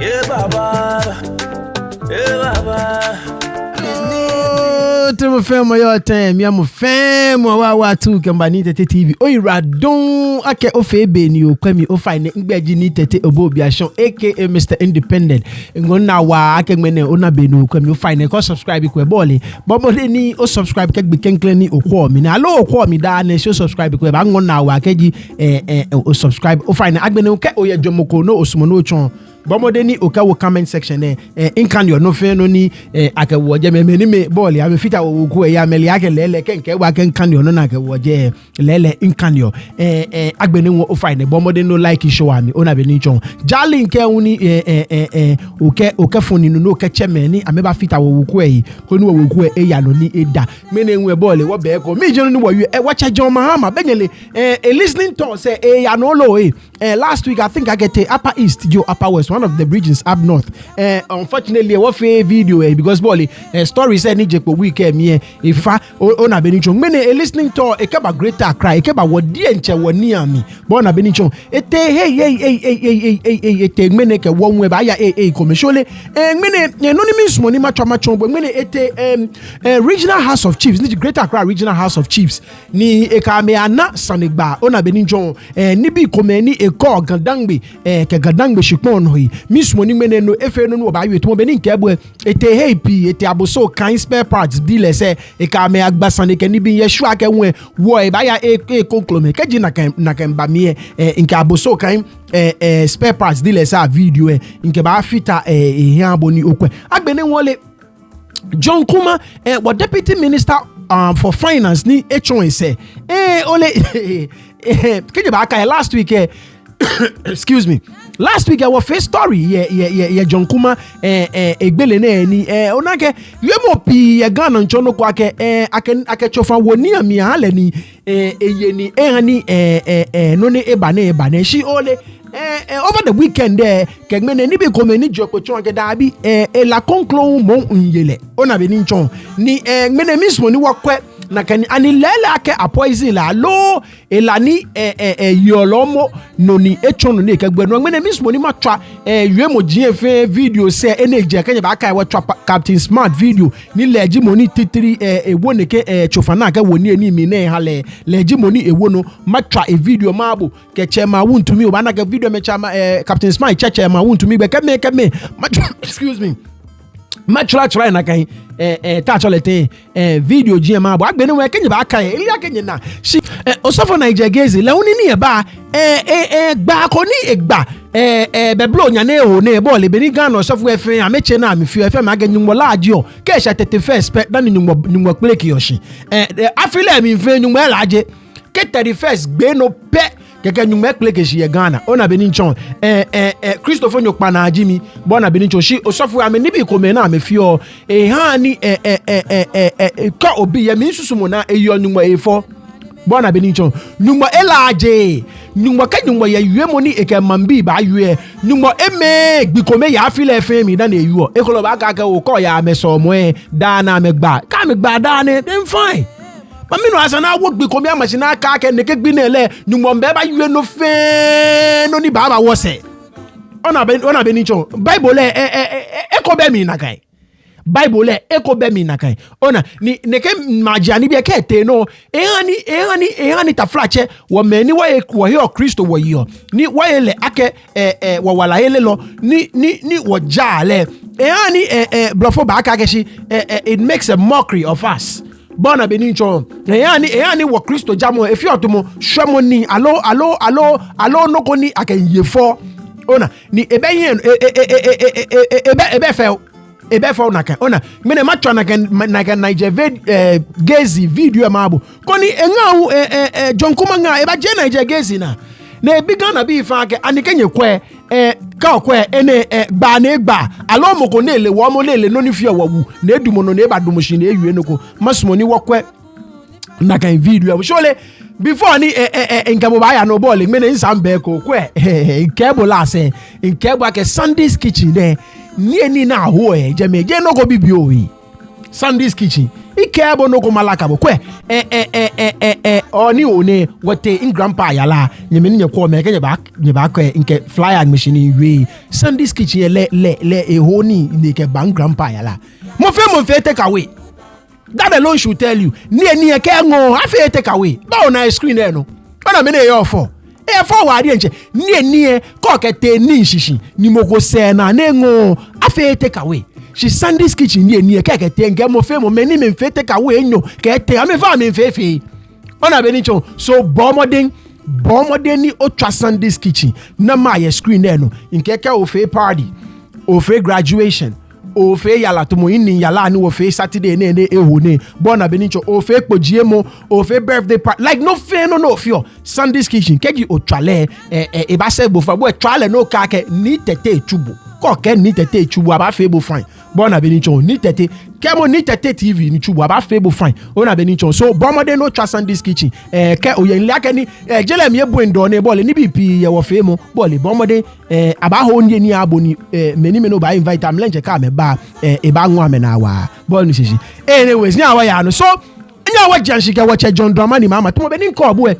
Yeah, Baba. Yeah, Baba. To film your time, yamu fam wa tu kambani tete TV. Oyi radon ake ofe beni o kwemi o fine ngbeji ni tete obobi ashon aka Mr Independent. Ngona wa ake ngmene ona beni o kwemi o fine ko subscribe kwe bole. Bobo de ni o subscribe kek bi kenkle ni okwo mi na lo okwo mi da na show subscribe kwe ba ngona wa keji o subscribe o fine agbene o ke oye jomoko no osmo no chon. Bomodeni okawo comment section inkan yo no fe no ni akawo je me ni ball ya me fita wo ku ya mele ya ke lele kenke wa ke kan yo no na akawo je lele inkan yo agbeni wo o fine bomodeni no like show ami ona be ni chon jali nke uni oke foni no ke cheme ni ameba fita wo ku ko ni wo ku ya no ni eda me na enwe ball wo be ko mi je no ni wo wa cha John Mahama benyele listening to say ya no lo last week I think I get Upper East yo Upper West, one of the regions up north. Unfortunately, what video because Bolly story said ni jekpo week me ifa ona benichon mene listening to e keba Greater Accra e keba wodi enche woni ami bona benichon ete hey ete mene ke wonwe ba ya komeshole mene no ni miss money matwa bo mene ete regional house of chiefs ni Greater Accra regional house of chiefs ni e ka me ana sanigba ona benichon ni bi komeni e ko gadangbe ke gadangbe shikpon no miss money mene no efe no ba yetu mo beni nke ebo ete hey pi ete aboso kan spare parts dealer say e ka me agbasane ke ni bi yesu ake won wo e ba ya konklome ke ji na kan ba me nke aboso kan spare parts dealer say video nke ba fita hian boni okwe agbene wole John Kumah what deputy minister for finance ni echon say ole ke ba ka last week excuse me. Last week our face story yeah John Kumah egbele na ni onake yemo pi ya Ghana nchono kwa ake chofa woni ami hale ni eyeni ehani no ne eba ne shi ole over the weekend there kegmene ni be komeni joko chon ke dabi la conclo mo nyele ona be ni nchon ni mene mismo ni wakwe na kan ani lele ake apoisi la lo elani yolomo no ni echon ni kegbe no mene mismo ni matwa yemo gf video se energy kan ba kai wa Captain Smart video ni leji money titiri ewo ne ke chofana ka woni ani mi na hale leji money ewo no matwa video mabo ke chema wuntumi obana ka video me chama Captain Smart cheche ma wuntumi be keme matwa excuse me matchla na kan touch all the video gma bo agbeni we kenye ba kan ili akenye na shi osofo Nigeria gezi le oni ni e ba gba ko ni egba be blo nya na eho na ball be ni Ghana osofo efe ameche na amefi efe ma ganyu mo laaje o ke sha 31st pe dan nyumo plek yoshi afile mi mfe nyumo laaje ke 31st gbe no pe keke nyume pleke shi Ghana ona beni nchon Christopher nyokpa na ajimi bona beni nchon shi osofu ame nibi kome na amefio hani ka obi ya mi susumo na eyo nyumo efo bona beni nchon nyumo elaje nyumo ka nyumo ya yuemo ni eke mambi ba yue nyumo eme gbikome ya afile efe mi na na eyo ekolo ba ka o ko ya ameso mo da na amegba ka amegba da na dem fine. Mami no asana work be komi amachina ka ke ne ke gbi na ele nyumo mbe ba yue no fe no ni baba wo se ona be ni chon Bible eko be mi na kai Bible eko be mi na kai ona ni ne ke majani bi ke te no ehani ta flache wo meni wa he o Kristo wo yi ni wa ele ake wo wala ele lo ni wo jale blofo ba aka ke shi it makes a mockery of us. Bona benincho ehani wo Kristo jamo efi otomo hwemo ni alo noko ni akanyefo ona ni ebeyen ebe fe na kan ona mene matwa na kan Nigeria gezi video mabo koni engawu John Kumah nga eba je Nigeria gezi na ebi Ghana bi fa ke anikenye kwe ka okwe ene gba na egba alo mo ko na ele wo mo lele no ni fi owu na edumo no na eba dumoshi na ewie no ko masmo ni wokwe na kan video we shole before ni nkebo ba ya no ball mene nsambe ko kwe nkebo la se nkebo ake Sunday's kitchen there ni eni na ho je no go bibio yi Sandy's kitchen ikebo no ko malaka bo kwe oni one wote in grandpa yala nyeme nye ko me ke nye ba ko nke flyer machine we Sandy's kitchen le ehoni ne ke ban grandpa yala mo fe take away. That alone should tell you ni ke ngo afi take away ba on screen there no na me na your for for wa de nche ni ko kete ni shishi ni moko se na ngo afi take away. She Sandy's kitchen ni kekete nke mo fe mo meni me fe take away enyo kete ame fa me fe ona be ni chon so bomodin ni otwa Sandy's kitchen na ma ye screen there no nke ke o fe party o fe graduation o fe yala to mo yin yala ni o fe Saturday ne eho ne bona be ni chon o fe pojie mo o fe birthday party like no fe no fio Sandy's kitchen keji otwale e ba se bo fa bo twale no ka ke ni tete chubu ko ke ni tete chubu aba fe bo fine bona be ni chon ni tete kemo ni tete TV ni chubu aba fe bo fine ona be ni chon so bomode no twa Sandy's kitchen ke o ye nla ke ni jele mi ebu ndo ne bole ni bipi ye wo fe mo bole bomode aba ho ni ni aboni meni me no ba invite am lenje ka me ba e ba nwa me na wa bole ni sisi anyways ni awa ya no so nya wa janshi ke wo che John Dramani mama to mo be ni ko bo you're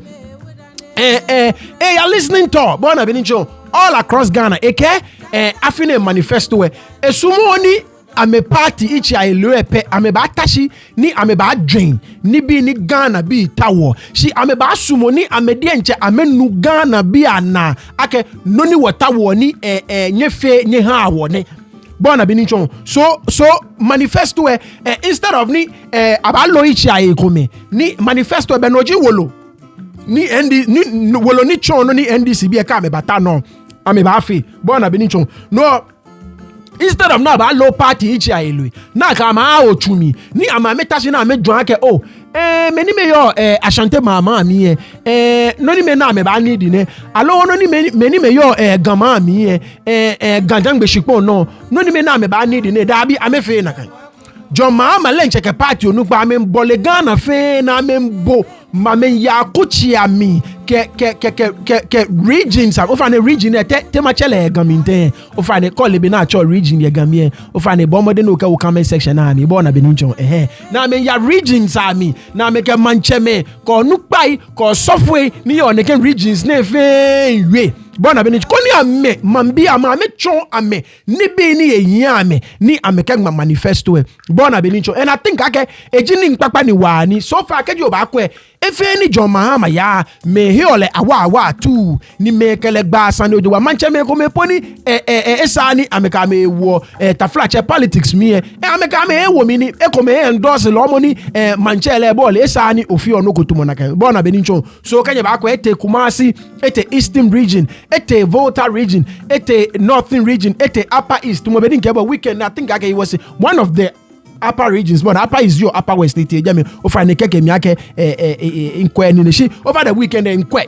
listening to bona be ni chon all across Ghana eke afine manifesto esumoni ame party ichi ailepe ame ba tashi ni ame ba drain ni bi ni Ghana bi tawo shi ame ba sumo ni ame de nche ame nu Ghana bi ana ake no ni watawo ni nyefe nye ha awo ne bona bi ni chon so manifesto instead of ni abalo ichi aikome ni manifesto be noji wolo ni wolo ni chon no ni NDC bi e ka me bata no ame ba fe bona bi ni chon no instead of na ba low party ichi ailu na ka ma otumi ni ama metashi na me dwan ke me ni me yo Ashanti mama mi no ni me na me ba need ne alo no ni me ni me yo gama mi gandangbe shikpo no ni me na me ba need ne da bi ame fe na kan John Mahama lenche ke party onu gba me bole Ghana fe na me bo ma me ya kuchi ami ke regions o fa ne region te ma chele gaminte o fa ne call be na cho region ye gamie o fa ne bomode no ka wo comment section na mi bo na be nchon na me ya regions ami na me ke mancheme ko nu pai ko software ni yo ne ke regions na fe we bona be ni ko ni ame mambi ama me chon ame ni be ni eyin ame ni ame ke manifesto bona be ni chon and I think ake ejini nkpakpa ni wa ni so far keji oba ko efe ni John Mahama ya me hiole awa tu ni me kele gba sande ojo wa manche me ko me poni esani ameka me wo taflache politics mi ameka me wo mi ni e ko me endorse lo mo ni manche le ball esani ofi ono kotumo na kan bona be ni chon so kanye ba ko ete Kumasi ete Eastern region ete Volta region ete Northern region ete Upper East mo be ni nke weekend I think he was one of the upper regions, but upper is your upper west. Jami over ne keke miake inkwe ni shi over the weekend inkwe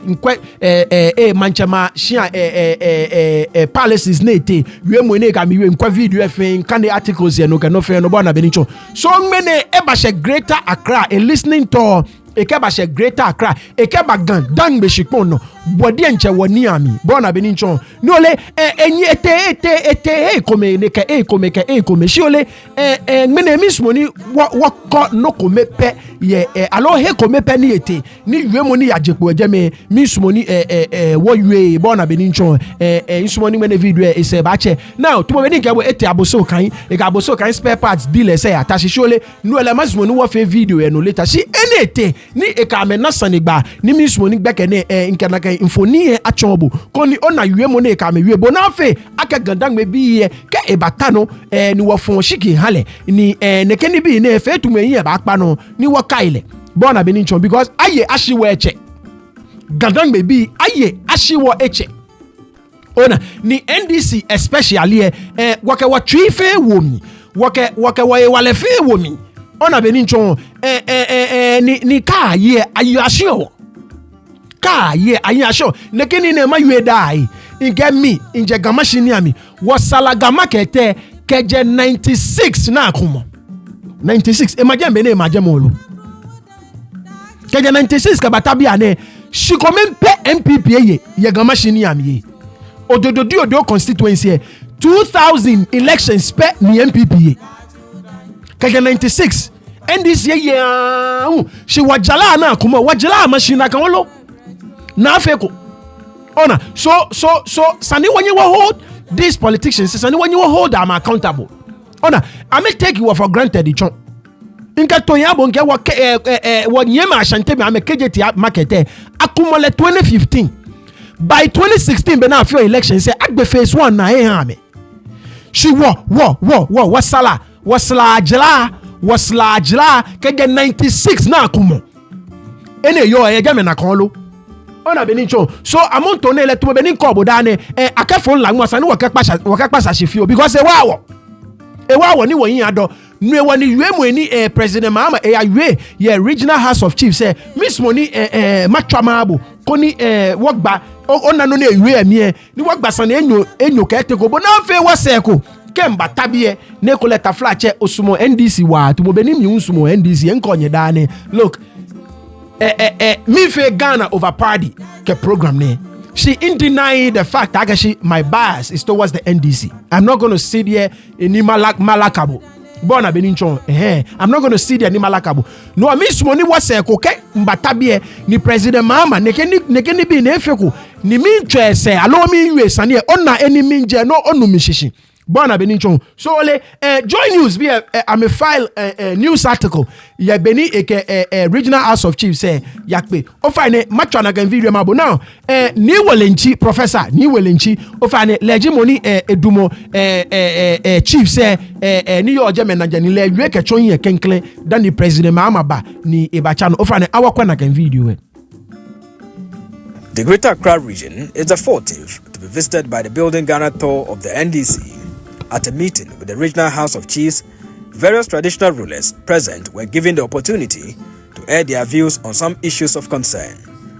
manchama shia palaces nete we mo ne ka mi we inkwe video fe kan the articles ye no ka no fe no bona benicho so mene ebashe Greater Accra a listening to ekeba she Greater Accra ekeba gan dang be shikpon no body enche woni ami bona be ninchon no le enyi ete kome ne ke kome shi ole mene mismoni wo no kome pe ye alo he kome pe ni ete ni yue moni ajepo ejeme mismoni wo yue bona be ninchon insmoni mene video ese ba che now to be ninke ete aboso kan e ka aboso kan spare parts dealer say atashi shi ole no le masmoni wo fe video e no later shi enete ni ekame na sanigba ni mismoni gbeke ne nkenaka infoni achombo koni ona yue mo ne ekame yue bo na fe aka gandang me bi ye ke ebata no ni wo fon shiki hale ni ne keni bi ne fe tumu yin e ba pa no ni wo kaile bona be ni chon because aye ashiwo eche gandang me bi aye ashiwo eche ona ni NDC especially wake wa twi fe wo mi wake wa e wale fe wo mi ona be ni chon ni ka ye ayu asho ka ye ayu asho ne kini ne ma yue dai inge mi inje gama shini ami wasala gama kete keje 96 na akumo 96 imagine be ne imagine mo lo keje 96 ka batabi ane shikomen pe MPP ye gama shini ami ye ododo constituency 2000 elections pe ni MPP ye kage 96 NDC yeah she wajala na Kumah wajala machine kan wolo na afeko ona so sani when you hold these politicians sani when you hold them accountable ona I may take you for granted the chon inka toyabo nke wa nyema ashante me amekejeti market akumole 2015 by 2016 be na afio election say agbe phase 1 na ha me she wasala kege 96 na Kumah ene yo e game na konlo ona benicho so amonto na ele to benin ko boda ne akafo nla nwa sane wakakpasa shefio because e wa ni won ado nu e woni yue mu eni president Mahama awe ye regional house of chiefs say miss money matwama abo koni wogba ona no na yue amie ni wogba sane enyo ka eteko bo na fe waseko kemba tabie ne koleta flache osumo NDC wa to benin mi unsumo NDC enkonye dane look me fe Ghana over party ke program ne she in denying the fact that actually my bias is towards the NDC. I'm not going to sit here in Malakabo. Bona beninchon I'm not going to sit there in Malakabo. No miss money was okay mbatabie ni president Mahama nekeni bi na efeko ni minche se allow me US ane onna eni minje no onu mishishi. Bona beninchon so ole join news be I'm a file news article ya beni regional house of chiefs say yakpe o fine matwa na gan video mabo now ni welenchi professor ni welenchi o fine legimoni edumo chief say ni yo je menaja ni le we kechon ye kenkle dan the president Mahama ba ni ebacha no o fine awakwa na gan video. The Greater Accra region is the 40th to be visited by the building Ghana tour of the NDC. At a meeting with the Regional House of Chiefs, various traditional rulers present were given the opportunity to air their views on some issues of concern.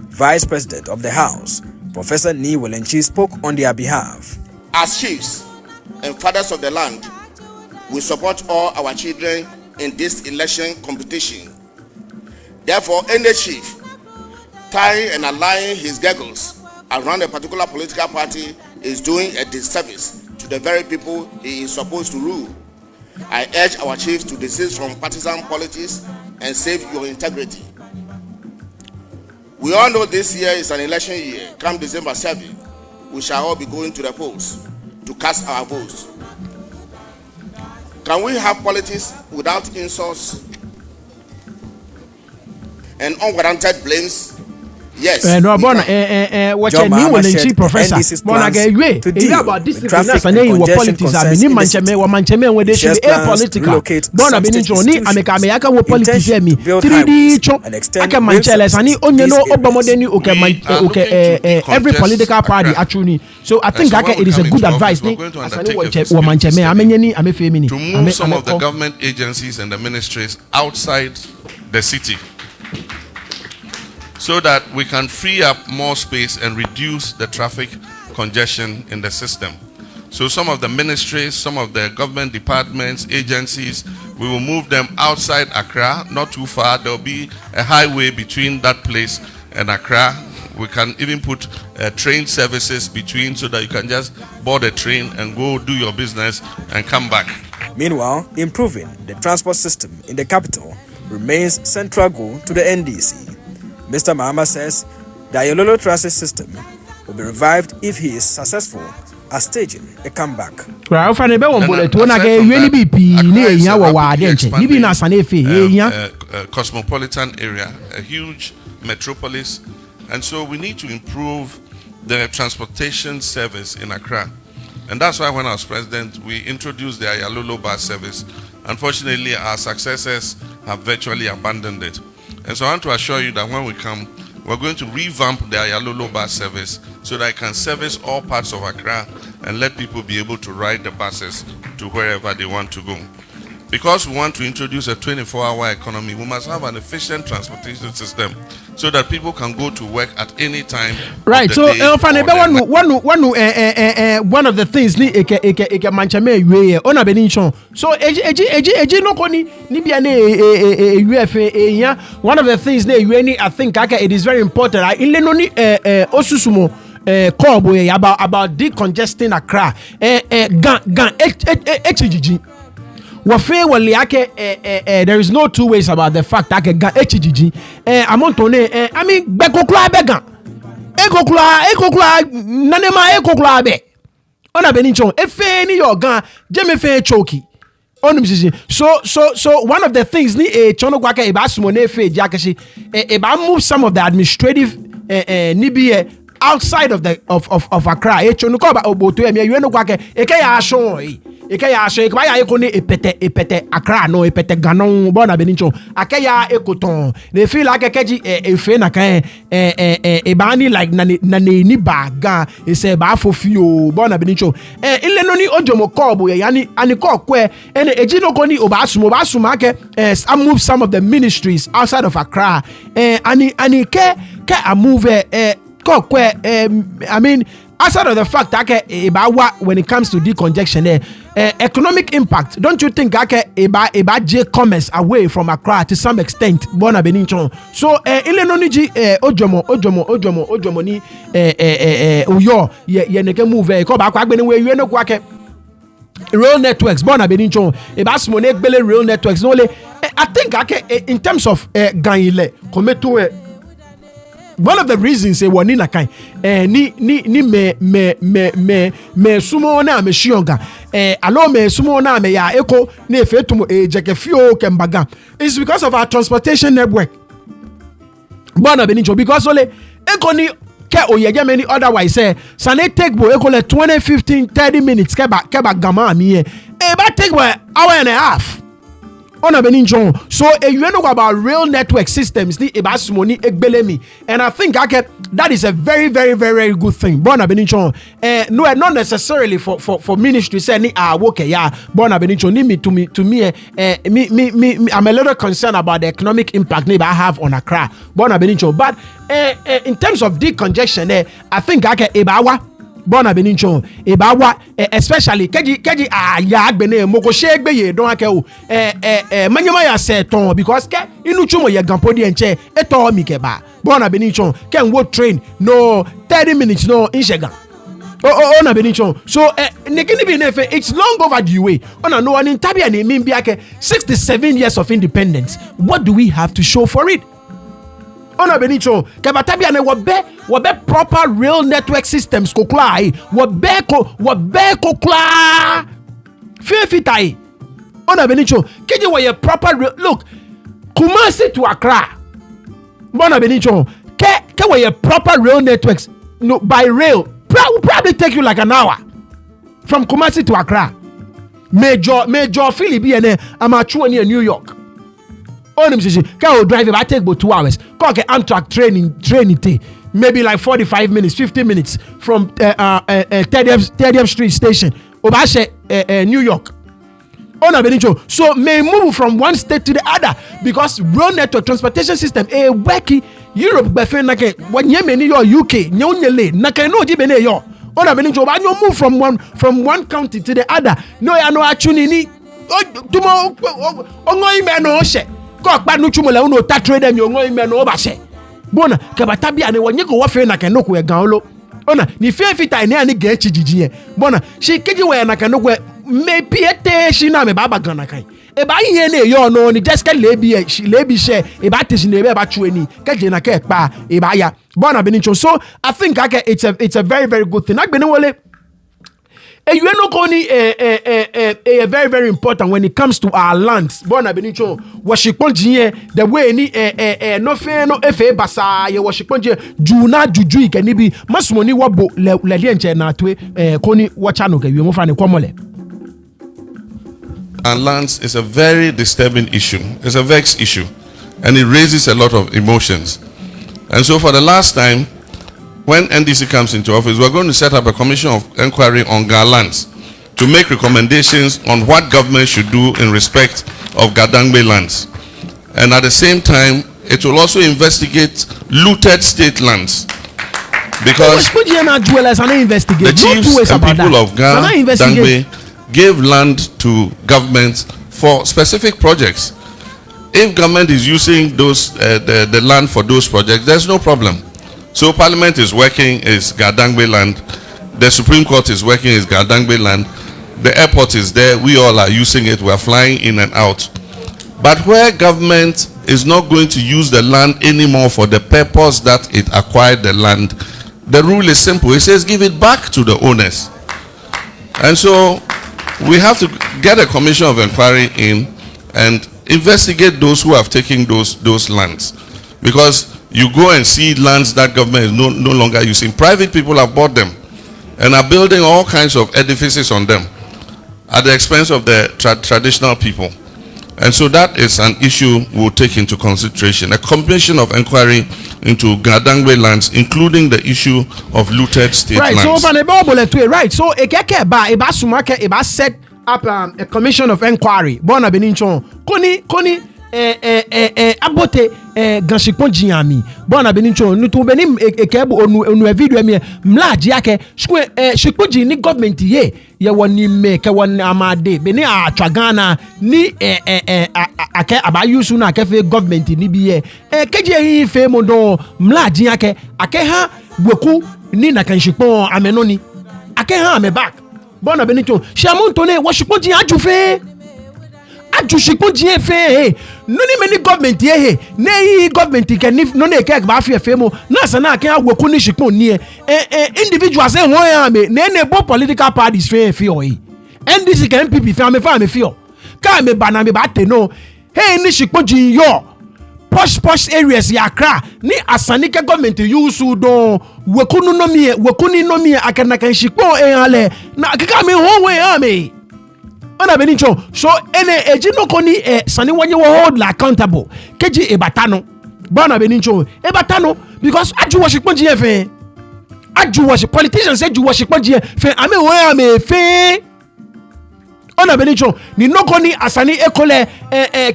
Vice President of the House, Professor Ni Welenchi, spoke on their behalf. As chiefs and fathers of the land, we support all our children in this election competition. Therefore, any chief tying and aligning his giggles around a particular political party is doing a disservice to the very people he is supposed to rule. I urge our chiefs to desist from partisan politics and save your integrity. We all know this year is an election year. Come December 7, we shall all be going to the polls to cast our votes. Can we have politics without insults and unwarranted blames? Yes. No, John Mahama shared NDC's plans to deal with traffic and congestion concerns in the city. He shares plans to relocate some state institutions, intend to build highways and extend rail services in these areas. Every political party actually. So I think it is a good advice. To move some of the government agencies and the ministries outside the city, so that we can free up more space and reduce the traffic congestion in the system. So some of the ministries, some of the government departments, agencies, we will move them outside Accra, not too far. There will be a highway between that place and Accra. We can even put train services between so that you can just board a train and go do your business and come back. Meanwhile, improving the transport system in the capital remains central goal to the NDC. Mr. Mahama says the Ayalolo transit system will be revived if he is successful at staging a comeback. Cosmopolitan area, a huge metropolis, and so we need to improve the transportation service in Accra. And that's why when I was president, we introduced the Ayalolo bus service. Unfortunately, our successors have virtually abandoned it. And so I want to assure you that when we come, we're going to revamp the Ayalolo bus service so that it can service all parts of Accra and let people be able to ride the buses to wherever they want to go. Because we want to introduce a 24-hour economy, we must have an efficient transportation system so that people can go to work at any time. Right. So, one of the things So, one of the things I think it is very important. About decongesting Accra. wafe wale ake there is no two ways about the fact ake ga HGG amontone I mean bekokla began ekokla nanema ekokla be ona beninchon efe ni yogan jeme fe choki so one of the things ni chono kwake e ba sumo na efe jakeshi e ba move some of the administrative ni be outside of the of Accra chono ko ba oboto e me no kwake e ke ya ashon eke ya ashe kwa ya eko ni epete Accra no epete Ganon bona benincho ake ya ekoton they feel like keji efe na kan e bani like na ni baga e se ba fofio bona benincho ile no ni ojomo kobo yani ani ko kwe ene eji no ko ni obasuma ake move some of the ministries outside of Accra ani ke a move ko kwe I mean outside of the fact that when it comes to decongestion, economic impact, don't you think that J commerce away from Accra to some extent? Bona beninchon. So ilenoniji ojomo ni uyo ye neke move ko ba kwa gbeni we you no kwake real networks bona beninchon e ba smone gbele real networks no le I think in terms of ganile kometo one of the reasons say woni na kan ni me sumo na me shionga alo me sumo na me ya eko na efetum jekefio kembaga is because of our transportation network bona benincho because ole eko ni ke oyeje many otherwise say sane take bo eko le 20 15 30 minutes keba gama mi ba take bo hour and a half ona beninjon so you know about real network systems ni ebasumoni egbelemi and I think that is a very very very very good thing bona beninjon no not necessarily for ministry say ni work ya bona beninjon ni me to me I'm a little concerned about the economic impact I have on Accra bona beninjon but in terms of decongestion I think ebawa bona benincho ebawa especially keji ya agbene moko shegbe ye don ake o manyama ya seton because ke inu chumo ye gampodi enche eto mi ke ba bona benincho ken wo train no 30 minutes no inshega na benincho so nekini bi nefe it's long overdue way ona no one tabia na mi biake 67 years of independence what do we have to show for it ona benicho kebatabia ne wobe proper real network systems kokla wo kla fitai ona benicho keje wo proper look Kumasi to Accra bona benicho ke wo proper real networks no by rail will probably take you like an hour from Kumasi to Accra major Philippi amachu near New York onim sisi ka o drive about take about 2 hours ko ke Amtrak training maybe like 45 minutes 50 minutes from 30th Street station obashe New York ona benicho so may move from one state to the other because road network transportation system working Europe be fe na ke wanye meni yo UK nyonyele na ke no ji be ne yo ona benicho ba nyo move from one county to the other no ya no achuni ni tumo ongo ime no she ko pa nu chumo le uno ta trade mi ongo ime no ba she bona ke batabia ne wonye ko wo fe na ke no ko e gan lo ona ni fe fita ni ani ga chijiji e bona she keji we na ke no ko me piete shi na me baba gan na kai e ba ihe na eyo no ni just ke lebi she e ba tishi na e ba chueni keje na ke pa e ba ya bona benincho so I think it's a very very good thing agbeni wole you know koni very very important when it comes to our lands bona benicho washiponji the way ni no fe no efe basa ye washiponji juna juju ikeni bi masumoni wabo le lienche na atwe koni wacha no ke wi mo fa ne komole. And lands is a very disturbing issue. It's a vexed issue and it raises a lot of emotions. And so for the last time when NDC comes into office, we're going to set up a commission of inquiry on Ga lands to make recommendations on what government should do in respect of Gadangbe lands. And at the same time, it will also investigate looted state lands. Because the chiefs and people of Gadangbe gave land to governments for specific projects. If government is using those the land for those projects, there's no problem. So Parliament is working is Gadangbe land, the Supreme Court is working is Gadangbe land, the airport is there, we all are using it, we're flying in and out. But where government is not going to use the land anymore for the purpose that it acquired the land, the rule is simple. It says give it back to the owners. And so we have to get a commission of inquiry in and investigate those who have taken those lands. Because you go and see lands that government is no longer using. Private people have bought them and are building all kinds of edifices on them at the expense of the traditional people. And so that is an issue we'll take into consideration. A commission of inquiry into Gadangwe lands, including the issue of looted state lands. So eba set up a commission of inquiry. Bona beninchon. Koni abote ganshikpon jiami. Bona beninchon. Nutu benim ekebo onu video mi mlaji yake. Shikpon ji ni government ye wani me ke wani amade. Beni a Ghana ni ake abayusu na ake fe government ni biye. Keje yi fe modo mlaji yake ake ha bweku ni na kanshikpon amenoni. Ake ha ame back. Bona benito shamontone washikponji ajufe ajushiponji efe noni many government ye nei government can if no ke ba fi efe mo na sana kan agwoku ni shipon ni individuals say won ya me na bo political parties fe o yi NDC can MPP fa me fi o ka me bana me ba te no ni shiponji yo posh areas ya Accra ni asanike government use do wekunu no mi akana kan shikpo ale na akika me ho we ame ona benicho so ene ejino koni sani wanye wo hold accountable keji ebatano bona benicho ebatano because aju wo shikpo ji efe aju wo politicians say ju wo shikpo ji efe ame wo ame fe ona benicho ni nokoni asani ekole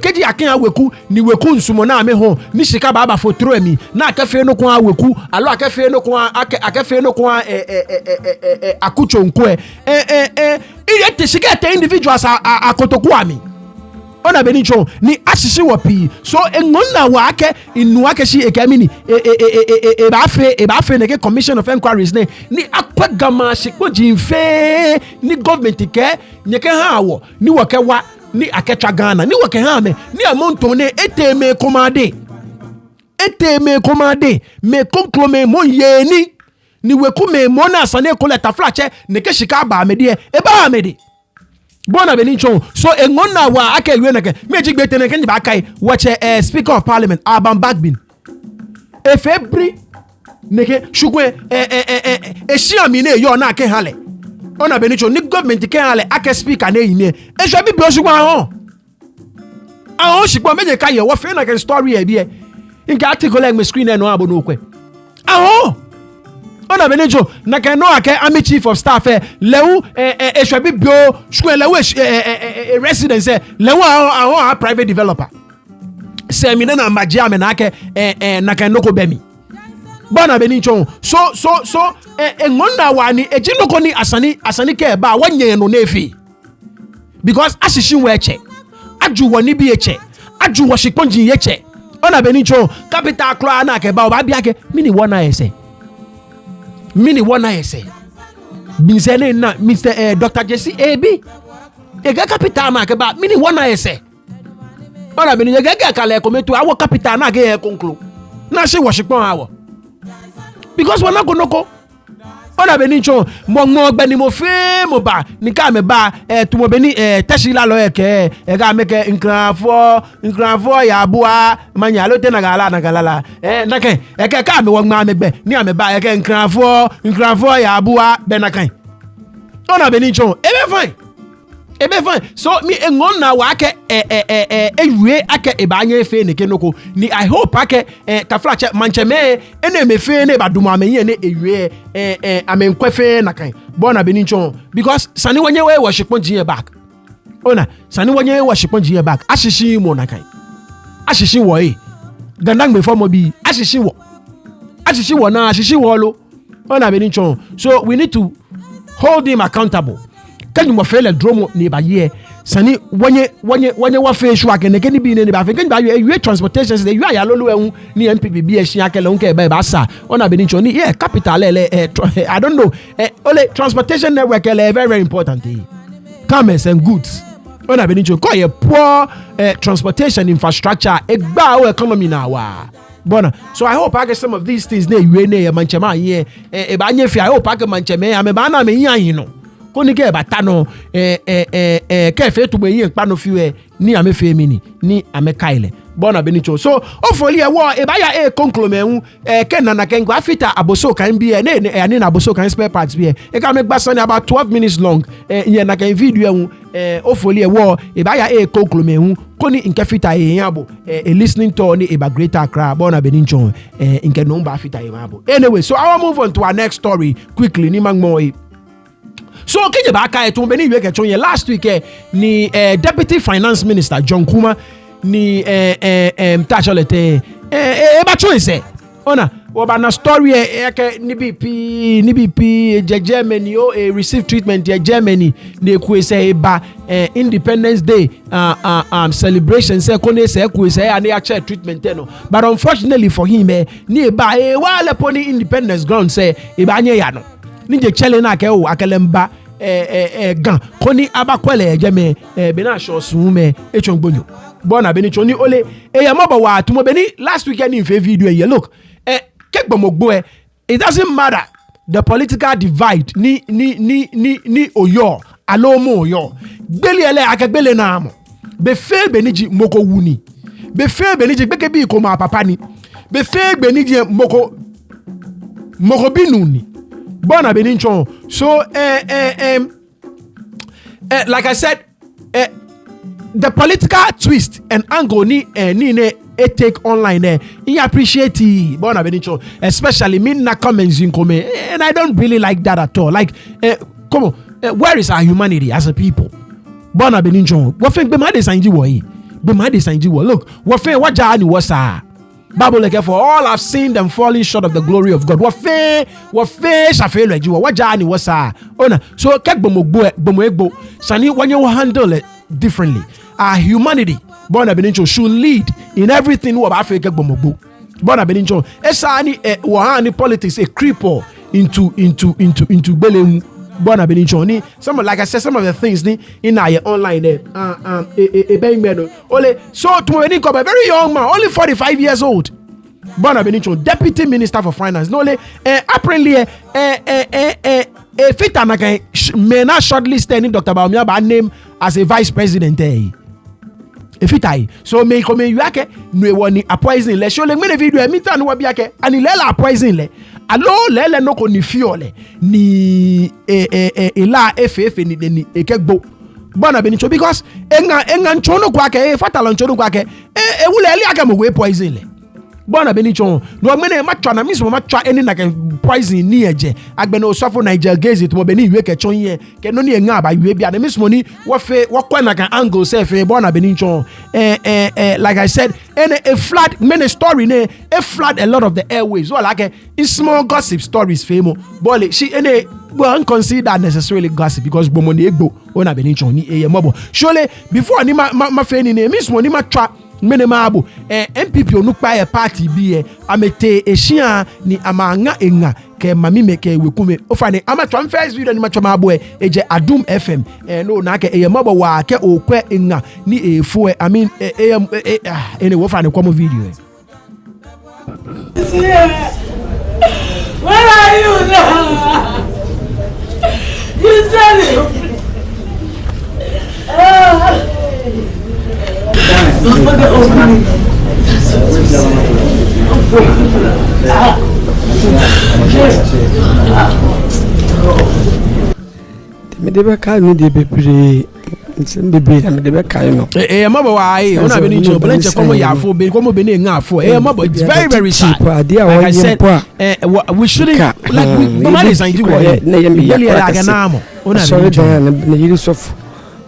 keji akin aweku ni weku nsumo na ame ho ni shika baba fotoro emi na akafe no kwa aweku alo akafe no kwa akafe no kwa akucho nko ile te shika te individuals akotoku ami ona benicho ni asisi wopi so engonna wa ake inu ake shi ekamini e ba fe ne commission of inquiries ni akwagama shikpo jinfe ni government ke nyeke ha awo ni wokewa ni aketwa Ghana ni woke ha me ni amonto ne eteme komade me konklome mo yeni ni weku me mo na asane koleta flache ne ke shika ba me de e ba me de bona benicho so engonna wa ake yue neke meji gbete ne kenyi ba kai wache speaker of parliament Aban Bagbin efebri neke shugwe eshiami ne yo na ake hale ona benicho ni government ke hale ake speaker ne yine esho bi bi oshugwa ahon shigbo meje kai wo fe na ke story e bi e nka article like me screen e no abo no kwe ahon ona benicho na ke no ake army chief of staff lewu esho bi bio shugwe lewu residence lewu ahon private developer se mi na magia me na ake na ke no ko bemi bona benicho so engonda wani ejinoko ni asani ke ba wanye no nefi because ashishin we eche aju woni bi eche aju wo shiponji eche ona benicho capital kro na ke ba oba bia ke mini wona ese binsene na Mr. Dr. Jesse Ebi ega capital na ke ba mini wona ese ona benicho ga kala ekometu awo capital na ke konklo na she wo shipon awo because wana konoko ona benicho mo gbeni mo fe mo ba ni ka me ba tumo beni teshila lo eke ga meke nkranfo ya bua manya lo te na galala na ke eke ka me wo ma me gbe ni ame ba eke nkranfo ya bua be na kan ona benicho ebe fine so mi engonna wa ake ewie ake ebanye efe ne kenoko ni I hope ake kaflache mancheme ene mefe ne baduma amenye ne ewie amenkwefe na kan bona benincho because sani wanye we worship on back ona sani wanye we worship on back ashishi mo na kan ashishi wo gandang before mo bi ashishi wo na ashishi wo lo ona benincho so we need to hold him accountable. Can you feel a drum nearby here? Sani wanye wa face work and again be in the can you transportation say you are lolo ni MPP be shiake lonke by basa on a benichoni capital I don't know only transportation network very very important commerce and goods. On a been call a poor transportation infrastructure, a bow economy now. Bona. So I hope I get some of these things. Ne manchema ye e banye fi. I hope I get mancheme. I'm a bana me you know. Koni ke batano kefe to be pano fiwe ni ame fe mini ni ame kaile. Bona benicho. So hopefully war e baya conclume ken na kengo afita aboso kan bi ne na aboso kan spare parts bi e ka make bason about 12 minutes long ye na kan video hopefully war e baya conclume koni nke fita ye yabo listening to ni about Greater Accra bona benicho nke no ba fita ye yabo. Anyway, so I will move on to our next story quickly ni mangmo. So kinye ba ka eto beni weke chonye last week ni Deputy Finance Minister John Kumah ni tacholete ba choice ona oba na story ke ni BP Germany o receive treatment in Germany ne ku say ba Independence Day celebration say kone say ku say ani a treatment no, but unfortunately for him ni ba wale poni Independence ground say e ba anye ya no ni je chele na ke o akelemba gan koni abakwele ejeme bena shosume echongbonyo bona beni choni ole moba wa tumo beni last weekend in video here look kekbomogbo it doesn't matter the political divide ni oyo alomo oyo gbele ele akagbele na amo be fe beniji moko wuni be fe beniji gbeke bi ko ma papa ni be fe beniji moko binuni bona beni chon. So like I said, the political twist and angle ni take online I appreciate it, bona benicho, especially me na comments in come, and I don't really like that at all. Like come on, where is our humanity as a people? Bona benicho, what think be my design you look, what think what jani was Bible like for all I've seen them falling short of the glory of God. What fair shafe like you what jani was ona. So kek bomo sani when you handle it differently. Our humanity, bona benincho, should lead in everything what Africa bomo. Bona benincho. Esani wahani politics a creeper into belemu. Bona benincho ni some like I said some of the things ni in our online there ole so to a very young man only 45 years old bona benincho Deputy Minister for Finance no le apparently fit na kan may not shortlisted in Dr. Bawumia by name as a vice president efitai so me come you ake no woni poison le show le me video mi tan wa bi ake ani le la poison le alo le no ko ni fiole ni la efe ni ekegbo bona benicho because enga nchono kwa ke fatalo nchono kwa ke ewule eli ake mo we poison le bona benicho no mene matwa na miso matwa eni na poison ni eje agbena osofo Niger gaze to beni we ke chon ye ke no ni enga ba we bia na miso ni wo kwa na kan angle self bona benicho like I said a flood many story ne a flood a lot of the airwaves so like a small gossip stories famo bole she well consider necessarily gossip because bomoni egbo ona benicho ni mobo surely before ni ma feni ne miso ni matwa mene maabo MPP onukpa e party bi amete ehia ni amanga enga ke mami meke wekume ofane amatwa first video ni matwa maabo eje Adum FM no na ke mabo wa ke okwe enga ni efo I mean anyway ofane kwa video Where are you now? You said it. Me debe ka no de bebre nsem bebre me debe ka no mabo wa ona be ni cho blanche komo ya afo be komo be ni nga afo mabo it's very very sad like I said we shouldn't like we man is anji wo na yeli aga na amo ona sorry na yiri sof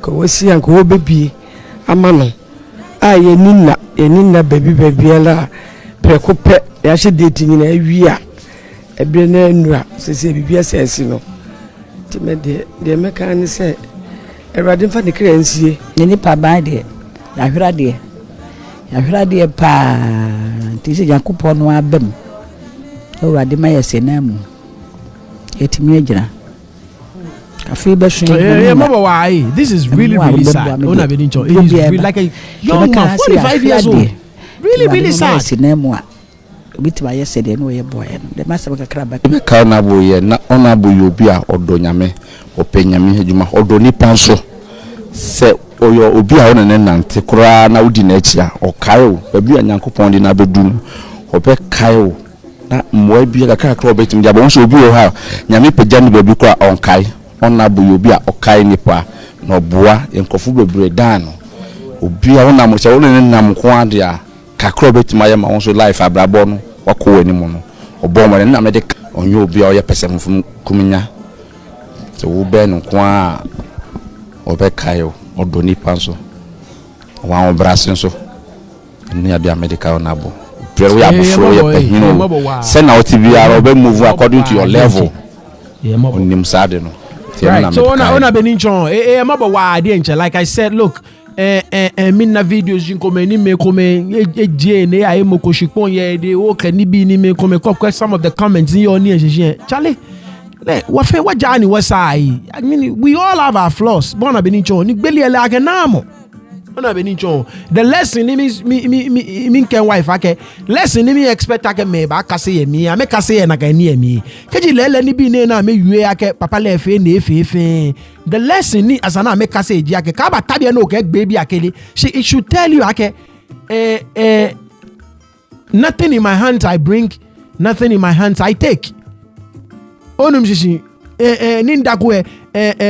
ko wasi an ko bebie amano ye nina baby ala preko pe ya hye date nyina awia ebre na nura sese bibia sense no me de meka ni se erade mfa de kransie ne nipa ba de ya hwera de pa ti se yakopɔ no abam erade ma yese na mu etimi agyina This is really, really sad. It is like a young man, 45 years old. Really, really sad. Oyo obi a wona nante kura na udi na echi a okayo babi anyankopon de na bedum obe kayo na mwa bi ga kakra obetim dia bon so obi o ha nyame pagya ne babi kura onkai ona bu obi a okai nipa na oboa enkofu bebre dan no obi a wona mo se wona nam ko ade a kakra obetim aye ma won so life abrabo no wako ani mo no obo mo na me de onyo obi a oye pesem fun kuminya so wo be no ko a obe kayo Odoni panso wa obrasin so ni abia medical nabo pray we abofro ye pehino say na otibi ara obe move according to your level onim sade no right so ona beninchon mabo wa ade enche like I said look minna videos jinko meni me come eje ne aye mokoshipon ye de o kani bi ni me come some of the comments in your ni enje Charlie what Johnny was I mean, we all have our flaws. Bona benicho, ni beli like a namo. Bona benicho. The lesson me can wife ake. Lesson me expect ake me ba kase me. I make kase na ka ni me. Keji lele ni bi ne na me yue ake papa le fe ne fe. The lesson ni asana make kase ji ake. Ka ba tabia no ke baby ake. It should tell you ake nothing in my hands I bring, nothing in my hands I take. Onum shishi nindakwe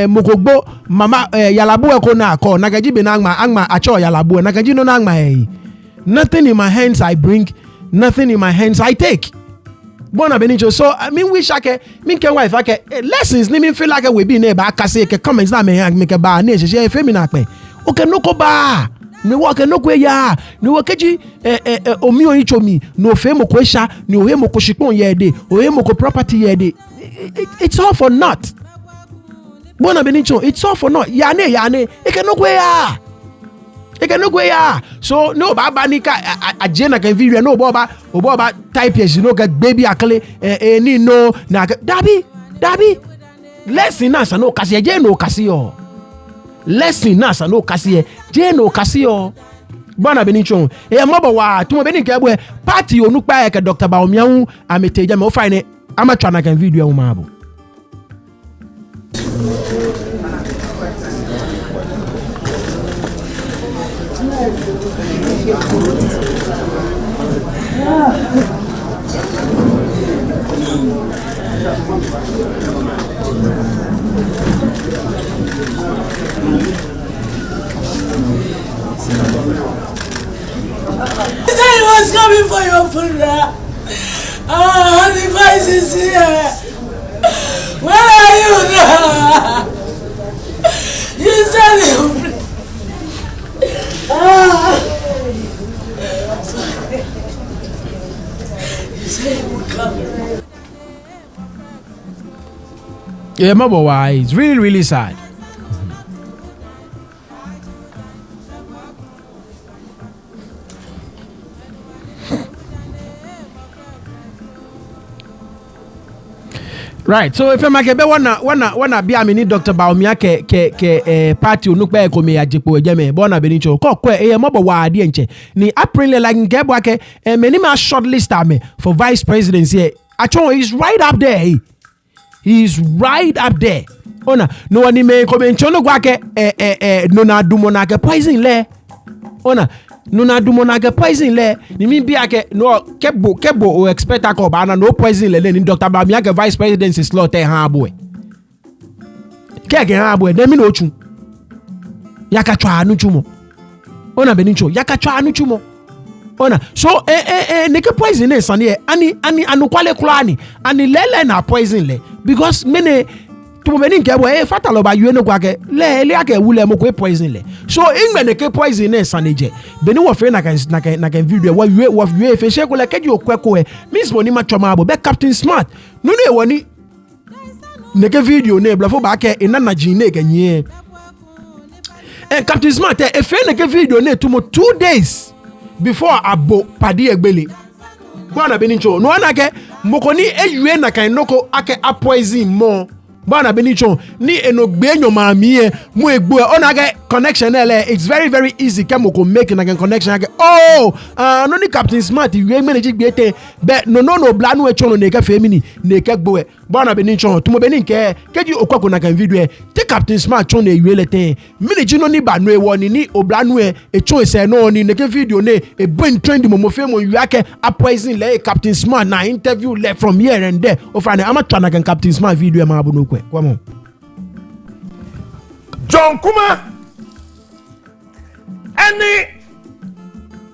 mokogbo mama yalabu eko na ko nagaji be na angma acho yalabu nagaji no na angma nothing in my hands I bring, nothing in my hands I take. Bona benicho so I mean wish ake min ken wife ake lessons ni min feel like we be na ba kase ke comments na me ke ba na sheshe femina pe o ke no ko ba me wo ke no ko ya ni wo keji omi o ichomi no fe mo ko sha ni o he mo ko shipon ye de o he mo ko property ye de. It's all for naught. Bona benicho, it's all for naught. Yane, Ekenokwe ya. So no baba nika ajena kan video no boba type yes you know get baby akle ni no na dabi lesson na sa no kasi je no kasi yo. Lesson na sa no kasi je no kasi yo. Bona benicho mabo wa tumo benika ebwe party onukpa ke Dr. Bawumia hu ameteja me o fine ama trying to video umabo. I was coming for your funeral. The voice is here. Where are you now? You said you. You said you would come. Yeah, my boy, it's really, really sad. Right, so if I make wanna be a mini Dr. Bawumia ke party onukpe ko me ajepo ejeme bona benicho ko mobo wa ade enche ni April like ngebo ke many ma shortlist ame for vice presidency here. Achon is right up there. He's right up there. Ona no ani me ko mencho no gwa ke no na dumo na ke poison le. Ona Nuna dumonaga poison le ni mi bi ake no kebo o expect ako ba na no poison le ni Dr. Bawumia ke vice president is slot ha boy kege ha boy dem mi no chu yakatwa anu chumo ona benicho yakatwa anu chumo ona so ne ke poison ne sane ani anu kwale klani ani lele na poison le because mene to many ngebo fatalo ba yue no kwa ke le ake wule mo ko poison le so ingbe ne ke poison ne saneje beni wo fe na kan video wa yue fe she ko le keji okweko miss money ma twama abo be Captain Smart no ne woni ne ke video ne blafo ba ke inana jine ganye Captain Smart fe ne ke video ne to mo 2 days before abo padi egbele bona beni ncho no anake mokoni eyue na kan noko ake a poison mo Bana benicho ni enogbenyo mami mu egbo ona get connection ele it's very very easy kemo ko make na connection age no ni Captain Smart we manage gbete be no bla no echo no neka femini neka gbo bana benicho tumo benin ke keji okwako na kan video te Captain Smart chon na ewe te miniji no ni ba no e woni ni obla no echo ese no ni neka video ne e ben trend mo femo yake a poison le Captain Smart na interview le from here and there ofane ama twa na kan Captain Smart video ma abu no Come on. John Kumah any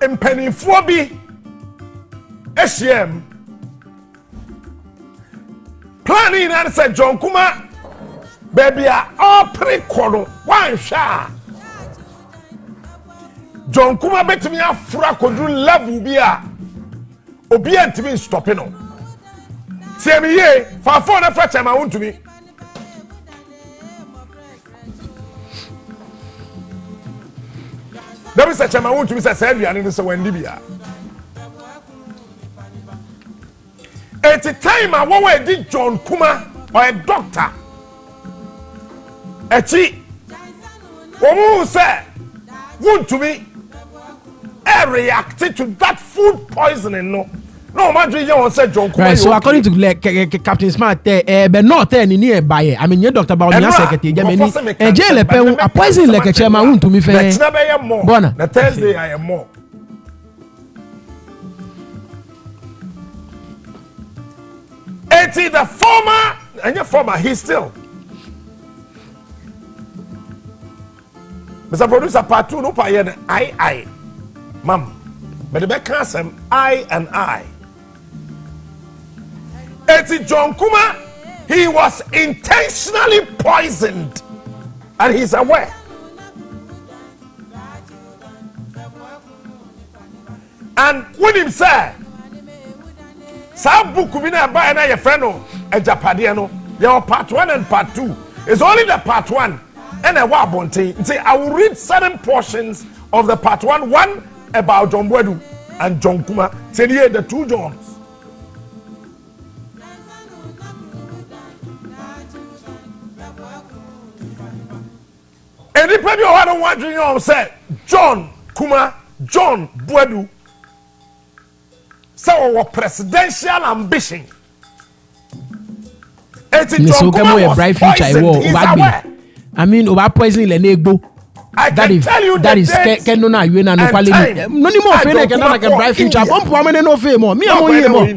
mpanimfoɔ bi ahyia planning and say John Kumah baby a ɔpere kɔ no wanhwɛ a John Kumah betumi afura kodu level bi a obi antimi stop no tie me ye fa phone na fa chama wontumi there is a chama wontumi say aduane no say wandi bia at the time a wo di John Kumah or a doctor echi wo say wontumi react to that food poisoning no imagine you want say John Kumah right so according to Captain Smart but not there ni e baye I mean your doctor Bawumia secretary jameni jail pe a poison like chairman wontumi fe bona the Thursday I am more the former and your former he's still Mr. Producer part 2 no pa here I Mam, but the back cancer I and I. Eti John Kumah, he was intentionally poisoned, and he's aware. And when him say, "Some book we na buy na your friend no, a Japadiano, your part 1 and part 2 is only the part 1, and a wabonte. Say I will read certain portions of the part 1 about John Bwedu and John Kumah. Say the two Johns. And the people who are wondering, you say John Kumah, John Bwedu, so our presidential ambition. So come on, a bright future. I mean, over poisoning the negbo. That is can no you na no quality no ni more feel can like a bright future one poor man no feel more me am here more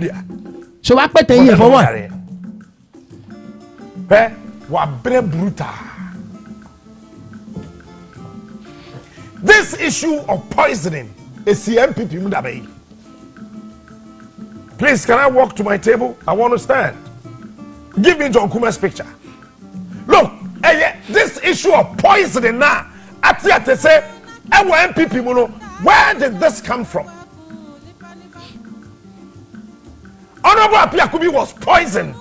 so what pete here for what wa bre brutal this issue of poisoning is CMPP mudabe please can I walk to my table I want to stand give me John Kumah's picture look this issue of poisoning now Ati say, MPP muno, where did this come from? Honorable Apiakubi was poisoned.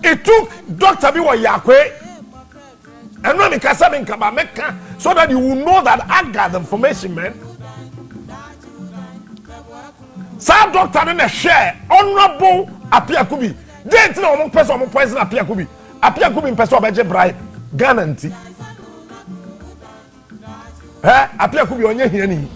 It took Dr. Biwa Yakwe and Rami Kasabin Kabameka so that you will know that I got the information, man. Some doctor in a share, Honorable Apiakubi. They didn't know one person poison Apiakubi. Apiakubi in person obeje bribe Ghana nti Apiakubi onye hiani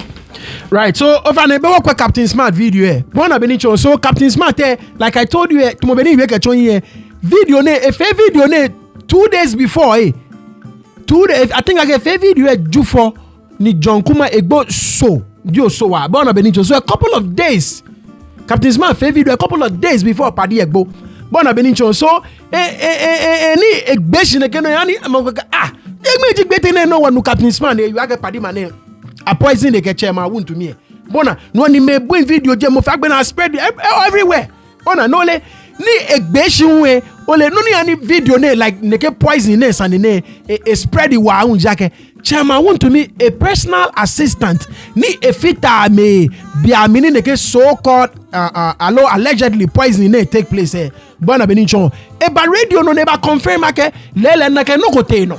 right so over na be work Captain Smart video bona benicho so Captain Smart like I told you to mo beni we kachon here video ne a fair video ne 2 days before 2 days I think I get fair video jufo ni John Kumah egbo so dio so wa bona benicho so a couple of days Captain Smart fair video a couple of days before padi egbo bona benicho so ni egbeshi ne keno yani egmeji gbete ne no wanu Captain Smart you age padi mane a poison the chairman won to me bona no ni me boy video je mo fa gbe na spread everywhere bona no le ni egbeshi we ole no ni any video ne like neke poison ne and ne spread wa un jake chairman won to me a personal assistant ni a fita me bia mini neke so called allegedly poison ne take place bona benicho e ba radio no never confirm ake lele neke no kote no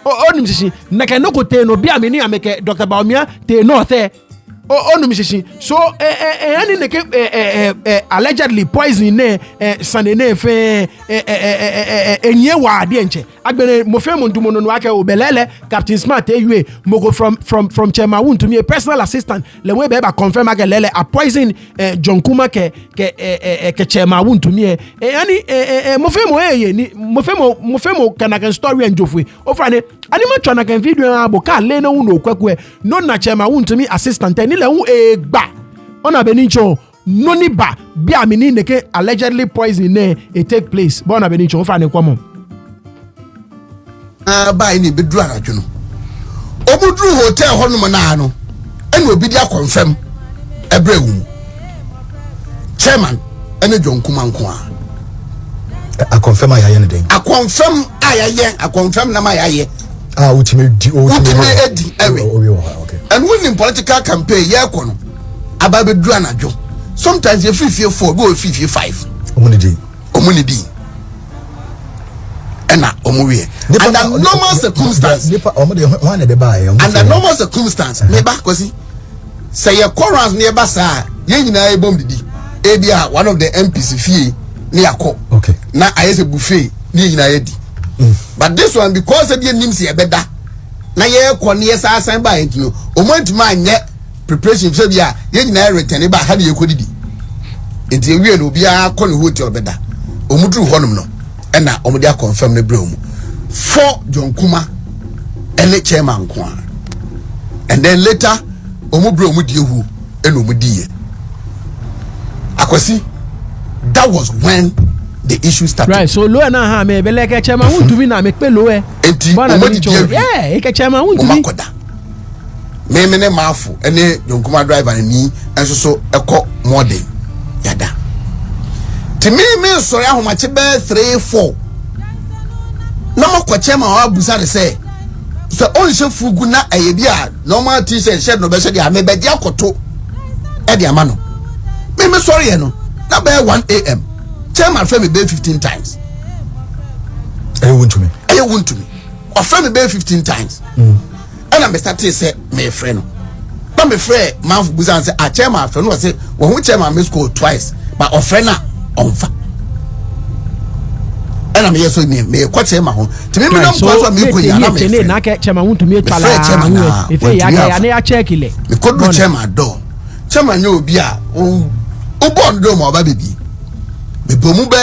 o nim sisi neke no kote no bia mini ameke Dr. Bawumia te no the no mission. So any allegedly poison ne sane ne fe enye wa de nche agbere mo fe mo ndumo no ake obelele Captain Smart ewe mo go from Chairman Wun to me a personal assistant le we be ba confirm ake lele a poison John Kumah ke Chairman Wun to me any mo fe mo kana story enjofwe ofane ani ma twana kan video abo ka le na wu no kwekwe no na Chairman Wun to me assistant ni le wu egba ona benincho no ni ba bi amini neke allegedly poison ne it take place but ona benincho ofane kwamo ba ni bedru anadwo no obudru hotel ho no na no ene obi dia confirm ebrewu chairman ene John Kumah nko a confirm ayaye ne den a confirm na mayaye ultimate edi okay and when in political campaign ye ko no aba bedru anadwo sometimes you feel 4 go 5 omunidi and under normal circumstance under normal circumstance me ba kwasi say your chorus near sa ye nyina e bom didi e bia one of the MPs fie ne yakọ okay na ayese buffet ne nyina ye di but this one because the nims ye beda na ye kọ ne sa asan ba enti omontima anye preparation so bia ye nyina return ba ha ne ye kọ didi enti ewie no bia kọ ne hotel beda omudru honum no ena omudi a confirm ne bremu for John Kumah ene chairman kwa and then later omubru omudi ehu ena omudi akwasi that was when the issue started right so lo na ha me be like chairman Wun to me na me pe lo enti omudi yeah e chairman Wun to me me ne mafu ene John Kumah driver ni enso so ekọ modern yada me sorry ahomache be 3-4 na makwache ma wa busa de say so onse fugu na ayebi a normal t-shirt shirt no be se dia me be dia koto e dia ma no me sorry e no na be 1 am chairman frame be 15 times you want me or frame be 15 times and I start to say me friend no me friend man busa say a chairman friend no say wo hu chairman me score twice but of friend na onfa and I'm yes me kwache ma ho timi me don pass me ko ya na me na ke chairman Wun to me twala e fe ya na ya check ile me ko do chairman do chairman no obi a o bond do ma ba bebi me bomu be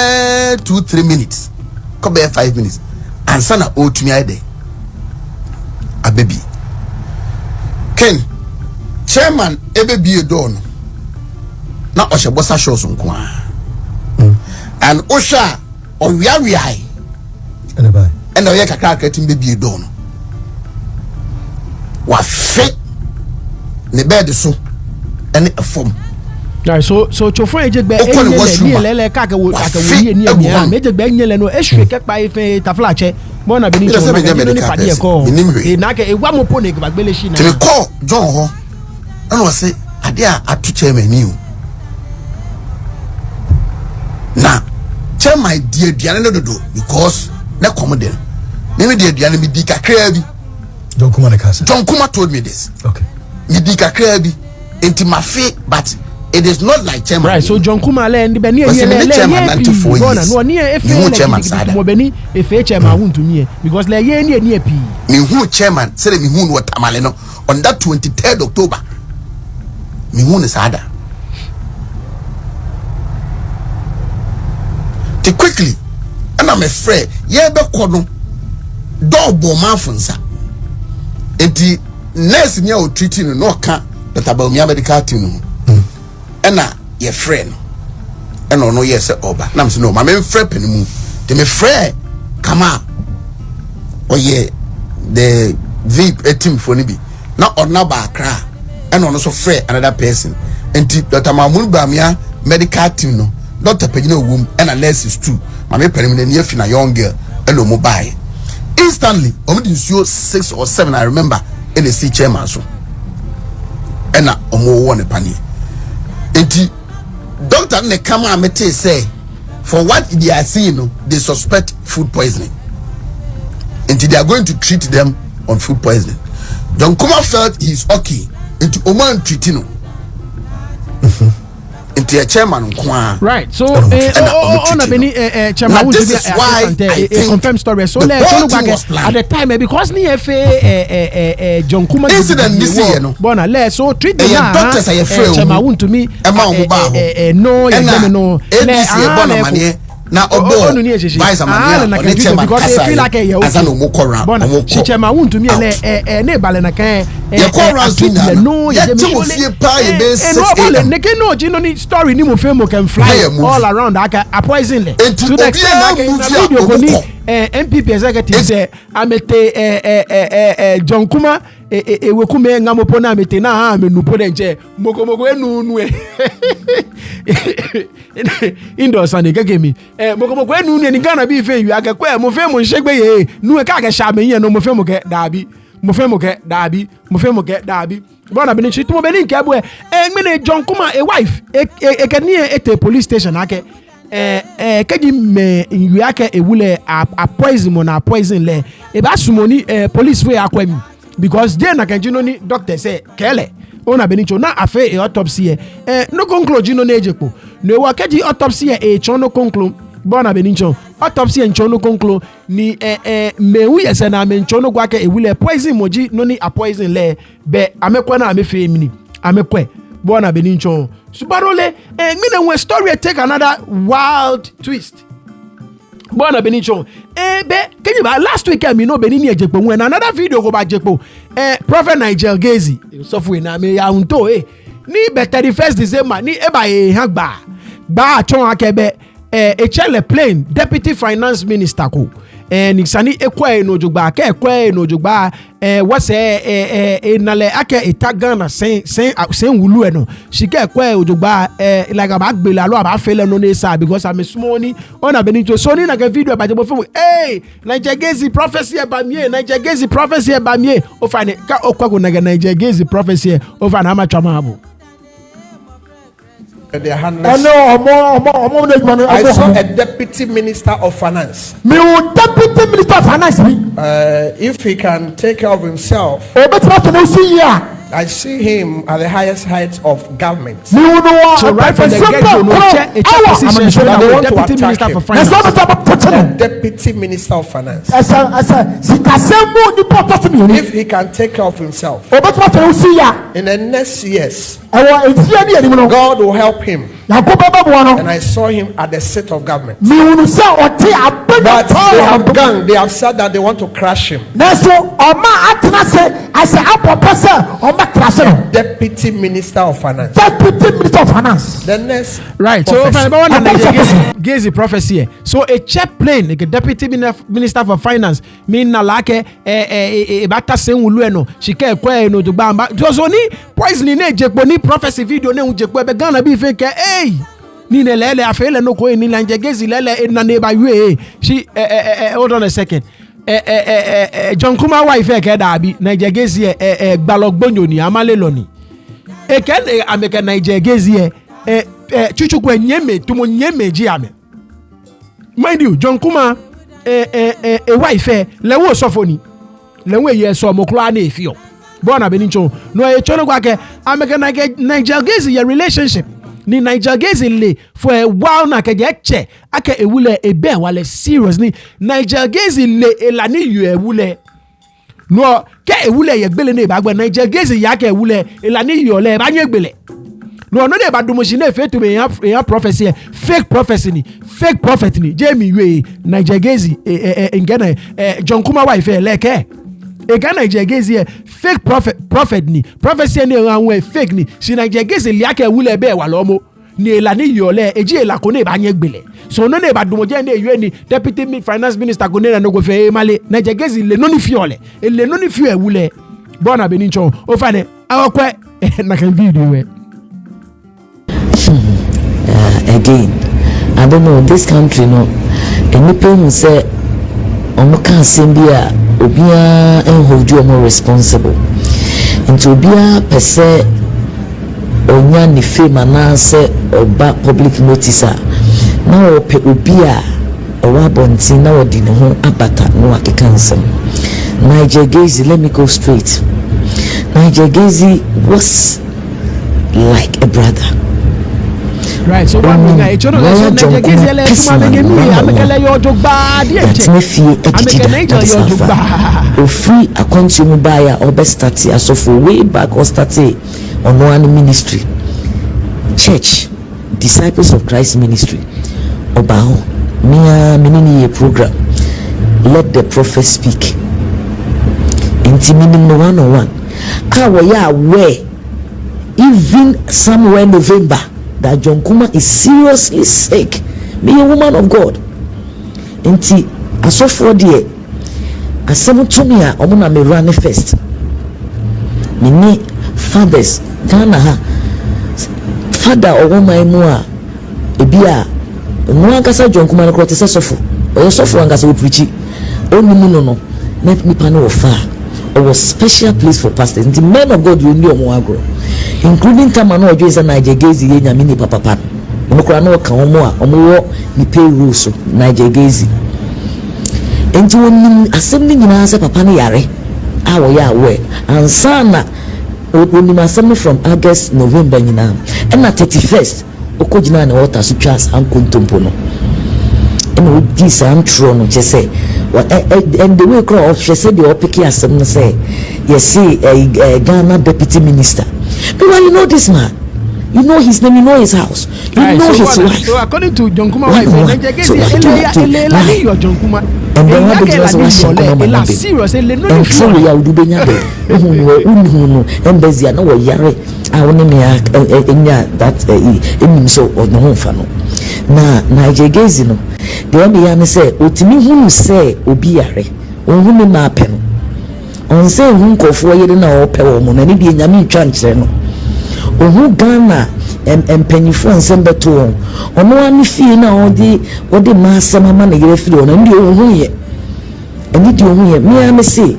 2-3 minutes ko be 5 minutes ansa na o tumi ai de a baby ken chairman e bebi do no na o she bossa shows nko and Osha on we and I kakra ketin be do no wa fe ne bed so and a form so chofo ejegbe enye kaka wo ni amia mejegbe enye no ehwe kepa ife taflache mo na beni cho ni pade e ko e na ke egwa mo po ne gbagbele shi na te call John ho and we say ade a atu chairman ni o na my dear Diana no do because na commodel me dear Diana me di kakra bi John Kumah told me this okay me di kakra bi enti ma fe but it is not like chairman right so John Kumah le ndi be ni ye bona no ni e fe mo be ni e fe chairman Wun to me because le ye ni epi me hu chairman say me hu no tamale no on that 23rd October me hu ne sada quickly and I'm afraid ye be kono double mafunsa enti nurse nya o treating no ka Dr. Bawumia medical team and na ye friend and no yes oba na me no ma me frɛ panimu te me frɛ kama oye the VIP team for ni bi na ona ba Accra and ono so frɛ another person enti Dr. Bawumia medical team no Dr. Pegino womb and a nurses too. My permanent near Fina young girl, hello mobile. Instantly, only 6 or 7, I remember, in the sea chairman. So, and a more one a penny. And Doctor Nekama Mete say, for what they are seeing, they suspect food poisoning. And they are going to treat them on food poisoning. John Kumah felt he's okay into Oman Tritino. Into a chairman, right? So, on a Benny chairman, which is a confirmed story. So, let's look back at the time because near John Kumah incident this year, no. Bona, let's so treat the doctors are afraid. Chairman to me, no, na obo vice amania on chairman because I feel like azano mokora she chairman won to me ne bale na kan no ye fie pa e be 6 am no ji no ni story ni mo fe mo can fly all around aka a poison le to the extent that video ko ni MPP executive say amete John Kumah we kume ngamopo na amete na ha menupo de nche moko enu indoors and gemi moko enu ni Ghana bi fe yu akekwa mo fe mo nsegbe ye nu e ka ke sha me yen no mo fe mo ke dabi bona beni chitu mo beni nke bo me John Kumah a wife e kenie ete police station ake keji me yu ake ewule a poison le e ba sumoni police we akwami because they na kanjino ni doctor say kele ona benicho na afe autopsy no conclude jino na ejekpo no wa keji autopsy chono conclude bona benicho autopsy chono conclude ni mewu yese na me chono kwa ke ewule poison moji no ni a poison le be amekwa na amefe emini amekwe bona benicho subarole me we story take another wild twist. Bona Benicho be can you last week I know Benini Ejekpo when another video go ba Jekpo Prophet Nigel Gezi so na me ya unto ni be 31st December ni eba hagba ba chon akebe Echele Plain Deputy Finance Minister ko ni sani ekwa no jogba ka ekwa no jogba wase nale ake itagana sen wulu no she ka ekwa ojogba like aba gbele alo aba fele no nesa because I'm small ni ona benito so ni na ka video ba jebo fo Niger Gezi prophecy ba mie o fane ka okwa go na Niger Gezi prophecy o fane ama twama abo. I saw a deputy minister of finance. If he can take care of himself, I see him at the highest heights of government. So right from the get-go, deputy minister for finance. Deputy minister of finance. If he can take care of himself, in the next years, God will help him. And I saw him at the seat of government. But they have said that they want to crash him. Deputy Minister of Finance. The next right. So if I Gezi prophecy. So a chaplain, like a deputy minister for finance, mean na like bata senwulu eno. She ke kwa no to bamba. So ni poison ni jekbo ni prophecy video ne jekbo be Ghana bi fe ke ni ne lele afele no ko ni Niger Gezi lele na neighbor we. She hold on a second. John Kumah wife ke dabi Niger Gezi gbalogbonyo ni amale loni e ken ameke Niger Gezi chuchukwe nyeme tumo nyeme ji ame mind you John Kumah wife lewo sofoni lewo ye so mokro na efio bona benincho no e chono kwa ke ameke Niger Gezi your relationship ni Niger Gezi le for a while na ke che ake ewule ebe wale seriously Niger Gezi le elani yu ewule no ke ewule ye gbele ne bagbe Niger Gezi ya ke ewule elani yu ole ba nye gbele no no de ba dumoshi na fe to me ya prophecy fake prophet ni Jamie we Niger Gezi ngena John Kumah wife leke e ga Niger Gezi fake prophet ni prophecy ni anwe fake ni si Niger Gezi li aka ewule be wa lomo ni elani yole eji elako ne ba nye gbele so no ne ba dumoje ne yue ni deputy finance minister go ne no go fe male Niger Gezi le no ni fiole le no ni fi ewule bona benincho o fa ne awakwe na kan video we again I don't know this country no anything who say omuka sembia obia hold you more responsible into obia pese onya ni fame na say oba public notice na ope obia owa bonti na odi ne ho abata no akeka nsem Niger Gezi let me go straight Nigel Gezi was like a brother. Right, so one thing I told you that Nigel Gezi le tuma me mi amekele yo jogba di eche. Amekele yo jogba. Ofri akonti mu ba ya obe start asofo way back or start on one ministry. Church Disciples of Christ Ministry. Obaho Mia Minini program. Let the prophet speak. Intimidating no 101. How we are aware, even somewhere November, that John Kumah is seriously sick. Be a woman of God. Inti aso for dear. Asem to me a omuna me run first. Mini fathers Ghana ha. Father or woman mo a ebia no ankasa John Kumah no kroti se sofo. O sofo ankasa o preach. Oni mu no let me pan offer. It was special place for pastors. The men of God you knew agro, including Tamano Joyce Nigel Gezi Yamini Papa. Omokrano Kaomoa, Omo ni pay rules Nigel Gezi. And when assembling in answer Papa Yare, our Yahweh, and Sana Onima from August, November, and at 31st, Okojina and Water Suchas and Kuntumpono. And with this, I'm true, just say. And the way crowd she said the opiki asem say yes see a Ghana deputy minister. But why you know this man? You know his name, you know his house, you know his wife. So according to John Kumah wife, John Kumah. And then what the serious and so we are do benya embassy na wo yare a woni me enya that enim so no fa no na Nigel Gezi no the only yan say otimi hunu say obi yare ohunu ma pe no on say hu nkofo yere na ope wo mo na ni de nyame twa nkire no ohu Ghana empanyifo nsembeto ono ani fie na odi ma asema na yere fie ono ndi ohun ye eni di ohun ye me am say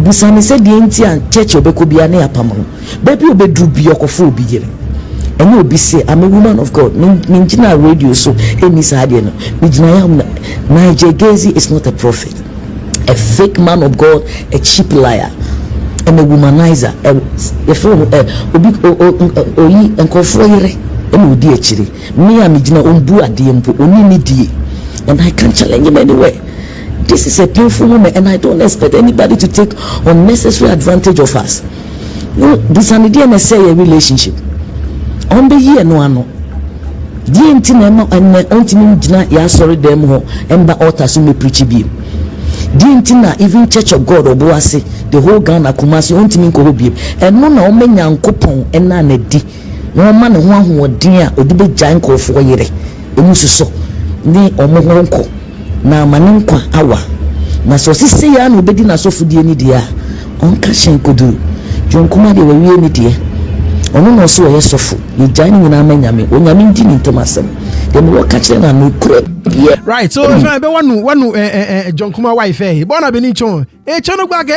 busani say di enti an church obeko bia na yapam no baby obedru bi okofo obi yere eni obi say I'm a woman of God me ngina radio so eni sa de no me gina yam Nigel Gezi is not a prophet, a fake man of God, a cheap liar, and a womanizer. Obi oyi nkofo yere eni odi echiri me am gina onbu ade mpo oni ni die, and I can't challenge him anywhere. This is a painful moment, and I don't expect anybody to take unnecessary advantage of us. No, this is an idea and say a relationship. On the year no ano. The intimate and ultimate ya sorry them ho and by altar so me preach bi. The intimate even Church of God oboase the whole Ghana Kumasi ultimate ko bi. And no na o menya nkopon and na na di. No man ho ahoden a odi be jan ko fo yere. Emu suso ni omo ho nko. Na mane nkwa awa na so sisi ya na obedi na so fudie ni dia onka hyen kodu John Kumah de wawie ni die ono no so ye sofo ye jani nyina amanyame onyame ndi ni ntomasem dem wo ka kire na no kure. Right, so if I be one John Kumah wife bona be ni chon chono gba ke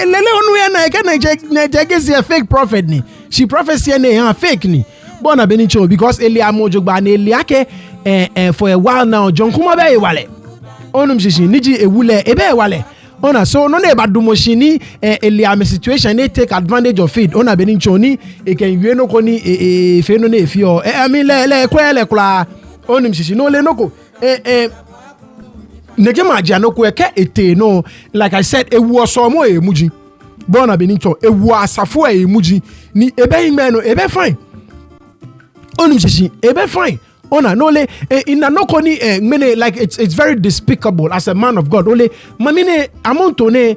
lele onu ya na ke Nigel Gezi a fake prophet ni she prophecy na fake ni bona be ni chon because Elia mojogba na Elia ke for a while now John Kumah be wale onum shishi niji ewule ebe wale ona so no na badumoshini Eliam situation they take advantage of it ona benin choni e kan wie no ko ni fe no na efi o I mean le kwele kula onum shishi no le noko nege magia no ko eke ete no like I said ewu osomo emuji bona benin cho ewu asafo emuji ni ebe ime no ebe fine onum shishi ebe fine. Ona no le in no koni mene like it's very despicable as a man of God. Ole mamine amonto ne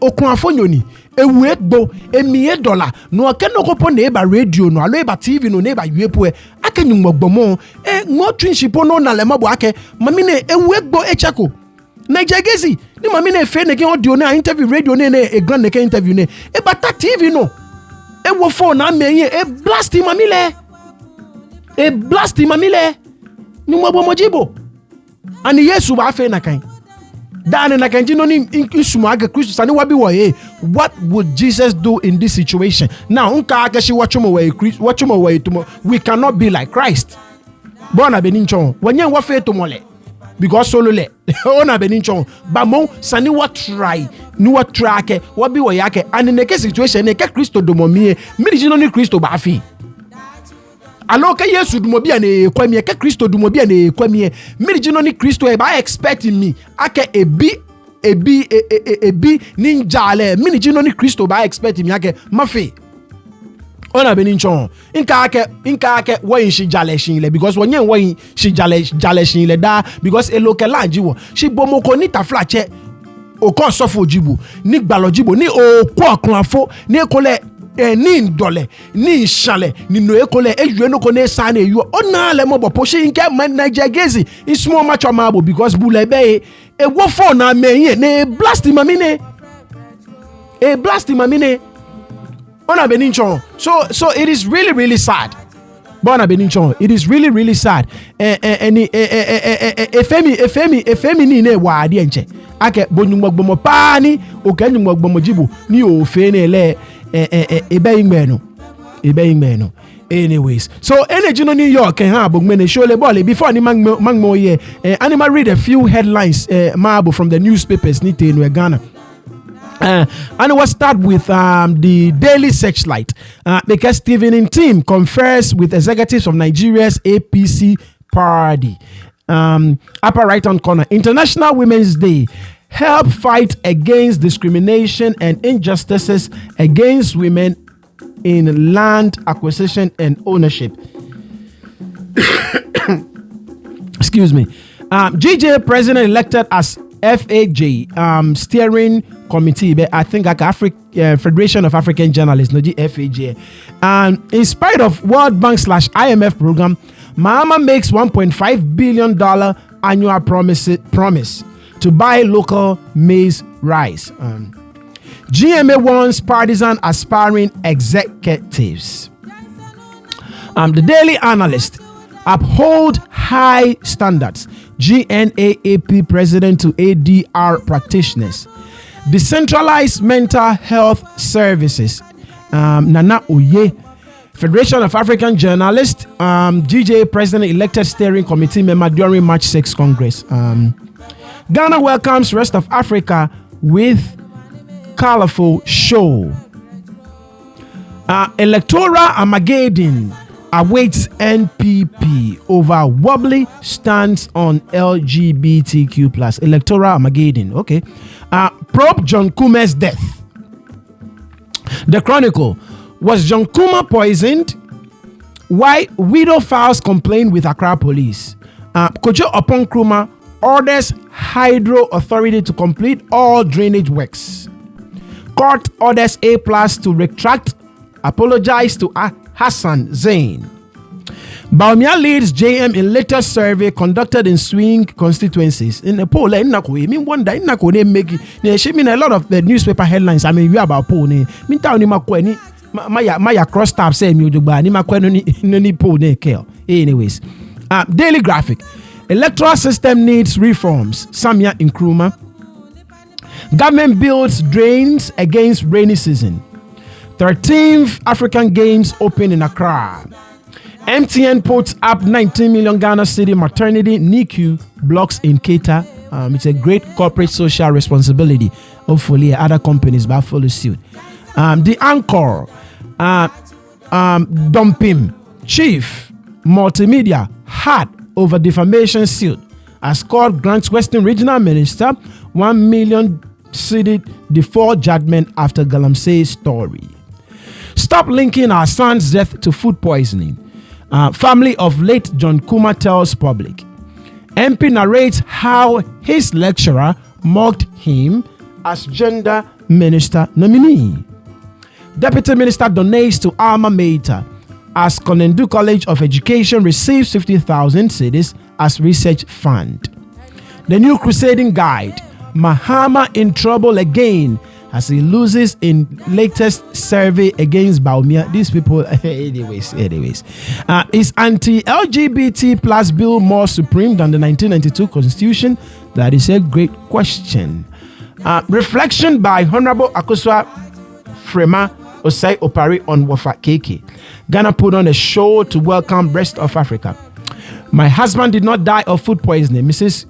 okun afonyoni ewu egbo emiye dollar no akeno ko pon na eba radio no alo eba TV no na eba yuepo akenyu mogbomo ngo twinship no na le mabo ake mamine ewu egbo echako Nigel Gezi ni mamine fe ne ke audio na interview radio ne e grand ne ke interview ne eba ta TV no ewo phone na menye e blast mamile e blast mamile ni mwabo mojibo ani Yesu ba fe na kan dan na kan jino ni isumu aga Christ sani wabi wo what would Jesus do in this situation now unka aga shi watchomo we cannot be like Christ bona benin chon wanye wa fe to mole because solo le ona beninchon ba mo sani what try ni what track what be wo yake and in the case situation ne ke Kristo domomie mi di no ni Kristo ba fi alo ke Yesu dumobi na ekwamie ke Kristo dumobi na ekwamie mi di no ni Kristo e ba expecting me ake ebi ninjale mi di no ni Kristo ba expecting me ake mafi ona beninchon inka ake wo shi jale shin le because wonye wo shi jale shin le da because elokelanji wo shi bomoko ni taflache oko sofo jibu ni gbalojibo ni oku okunafo ni ekole ni ndole ni shale ni no ekole eyu enoko ne sa na eyu ona le mo bopo shi nke managegezi ismo macho mabo because bulebe e wo fo na meyin ne blast mamine Bona Beninchon. So it is really sad. Bona Beninchon. It is really sad. Efemi ni ne wa adi enche. Ake bonyumogbomo pani okenyumogbomo jibu ni ofe ne le ebe ingmeno. Anyways, so energy no New York ha bogmene show le ball before ni mangmo ye. Anima read a few headlines mabo from the newspapers ni te no Ghana. And we'll start with the Daily Searchlight because Stephen in team confers with executives of Nigeria's APC party. Upper right hand corner, International Women's Day. Help fight against discrimination and injustices against women in land acquisition and ownership. Excuse me. GJ president elected as FAJ steering committee, but I think like Federation of African Journalists, no FAJ. In spite of World Bank / IMF program, Mahama makes $1.5 billion annual promise to buy local maize rice. GMA wants partisan aspiring executives. The Daily Analyst uphold high standards. GNAAP president to ADR practitioners. Decentralized mental health services. Nana Oye. Federation of African Journalists. GJ president elected steering committee member during March 6 Congress. Ghana welcomes rest of Africa with colorful show. Electoral Armageddon awaits NPP over wobbly stance on LGBTQ+. Electoral Armageddon. Okay. Probe John Kumah's death. The Chronicle. Was John Kumah poisoned? Why widow files complaint with Accra police? Kojo Opon Nkrumah orders Hydro Authority to complete all drainage works. Court orders A+ to retract, apologize to Hassan Zain. Bawumia leads JM in latest survey conducted in swing constituencies. In the poll, I mean, one day, make it. A lot of the newspaper headlines. I mean, we about poll. Me tell you, my cross tab say me ni ni poll ne care. Anyways, Daily Graphic. Electoral system needs reforms. Samia Nkrumah. Government builds drains against rainy season. 13th African Games open in Accra. MTN puts up 19 million Ghana city maternity NICU blocks in Keita. It's a great corporate social responsibility. Hopefully, other companies will follow suit. The Anchor, Dumpim, Chief, Multimedia, hot over defamation suit. As court grants Western Regional Minister 1 million cedi default judgment after Galamsey story. Stop linking our son's death to food poisoning. Family of late John Kumah tells public. MP narrates how his lecturer mocked him as gender minister nominee. Deputy Minister donates to alma mater as Konendu College of Education receives 50,000 cedis as research fund. The new crusading guide, Mahama in trouble again as he loses in latest survey against Bawumia. These people, anyways. Is anti-LGBT plus bill more supreme than the 1992 constitution? That is a great question. Reflection by Honorable Akosua Frema Osei Opari on Wafa Keke. Ghana put on a show to welcome rest of Africa. My husband did not die of food poisoning. Mrs.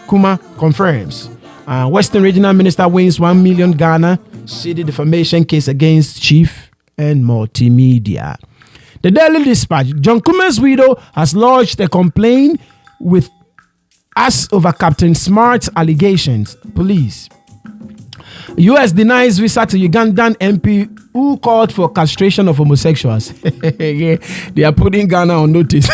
Kumah confirms. Western Regional Minister wins 1 million Ghana cedi defamation case against Chief and Multimedia. The Daily Dispatch. John Kumah's widow has lodged a complaint with us over Captain Smart's allegations. Police. US denies visa to Ugandan MP who called for castration of homosexuals. Yeah, they are putting Ghana on notice.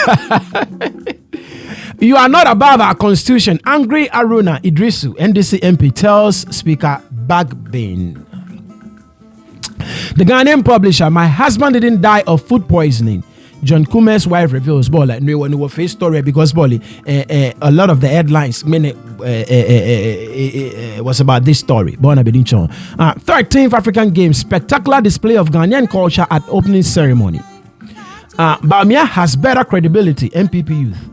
You are not above our constitution. Angry Aruna Idrisu, NDC MP, tells Speaker Bagbin. The Ghanaian publisher, my husband didn't die of food poisoning. John Kumah's wife reveals, like no one will face story because a lot of the headlines was about this story. 13th African Games, spectacular display of Ghanaian culture at opening ceremony. Bawumia has better credibility. MPP youth.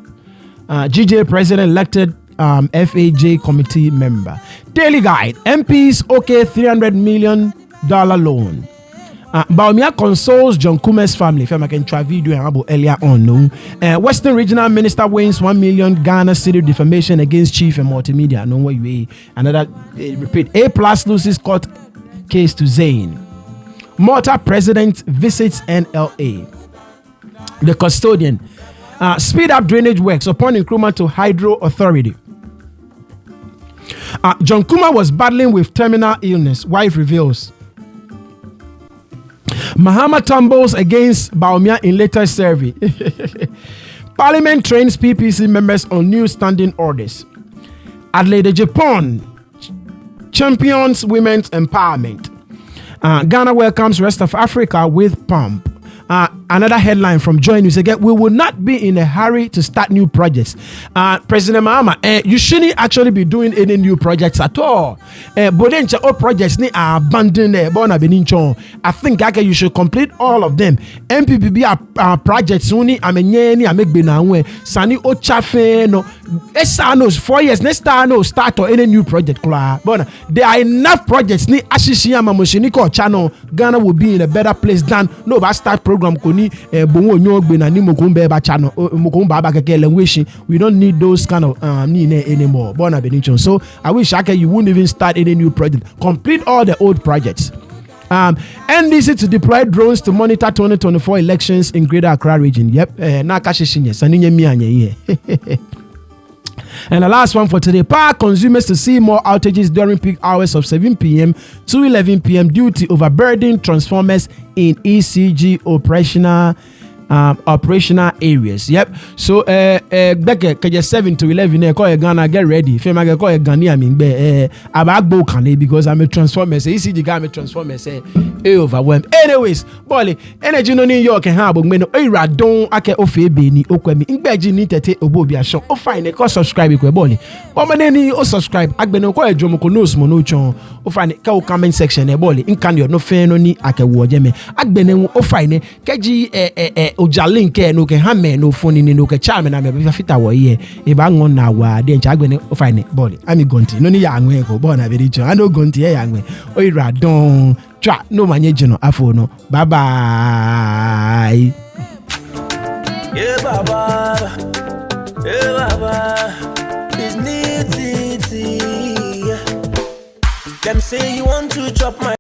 GJ president elected FAJ committee member. Daily Guide. MPs okay $300 million loan. Bawumia consoles John Kumah's family. If I can try video about earlier on, no. Western Regional Minister wins 1 million Ghana cedi defamation against Chief and Multimedia. No way. Another repeat. A+ loses court case to Zayn. Malta president visits NLA. The custodian. Speed up drainage works upon Nkrumah to Hydro Authority. John Kumah was battling with terminal illness. Wife reveals. Mahama tumbles against Bawumia in latest survey. Parliament trains PPC members on new standing orders. Adelaide, Japan champions women's empowerment. Ghana welcomes rest of Africa with pomp. Another headline from Joy News again. We will not be in a hurry to start new projects. President Mahama, you shouldn't actually be doing any new projects at all. But then all projects are abandoned. I think you should complete all of them. MPPB are projects only. I make Benawe. Sani Ochafe no. 4 years. Next time no start or any new project. But there are enough projects. Ni Ashishia Mamoshiniko channel. Ghana will be in a better place than no start program. We don't need those kind of anymore. So I wish you wouldn't even start any new project. Complete all the old projects. NDC to deploy drones to monitor 2024 elections in Greater Accra region. Yep. And the last one for today, power consumers to see more outages during peak hours of 7 p.m. to 11 p.m. due to overburdened transformers in ECG operational areas. Yep. So back 7 to 11 call Ghana, get ready. Fema call Ghana abagbo can because I'm a transformer. Say ECG got me transformer say overwhelmed. Anyways, Bolly, energy no New York and have men era don ake ofe be ni okwemi. Ingbeji ni tete obobia show. O fine call subscribe ko Bolly. O maneni o subscribe agbeno ko ejomo ko no smo no chon. O fine ka o comment section e Bolly. In can you no fe no ni ake wo jeme. Agbene o fine keji oja link no ke hame no phone ni no ke charm na me fita wo ye e ba ngon na wa de ncha agbene o fine Bolly ami gonti no ni ya anwe ko bo na be richo ano gonti e ya anwe o ira don twa no manye jino afo no bye bye. Yeah baba it's neat. Them say you want to chop my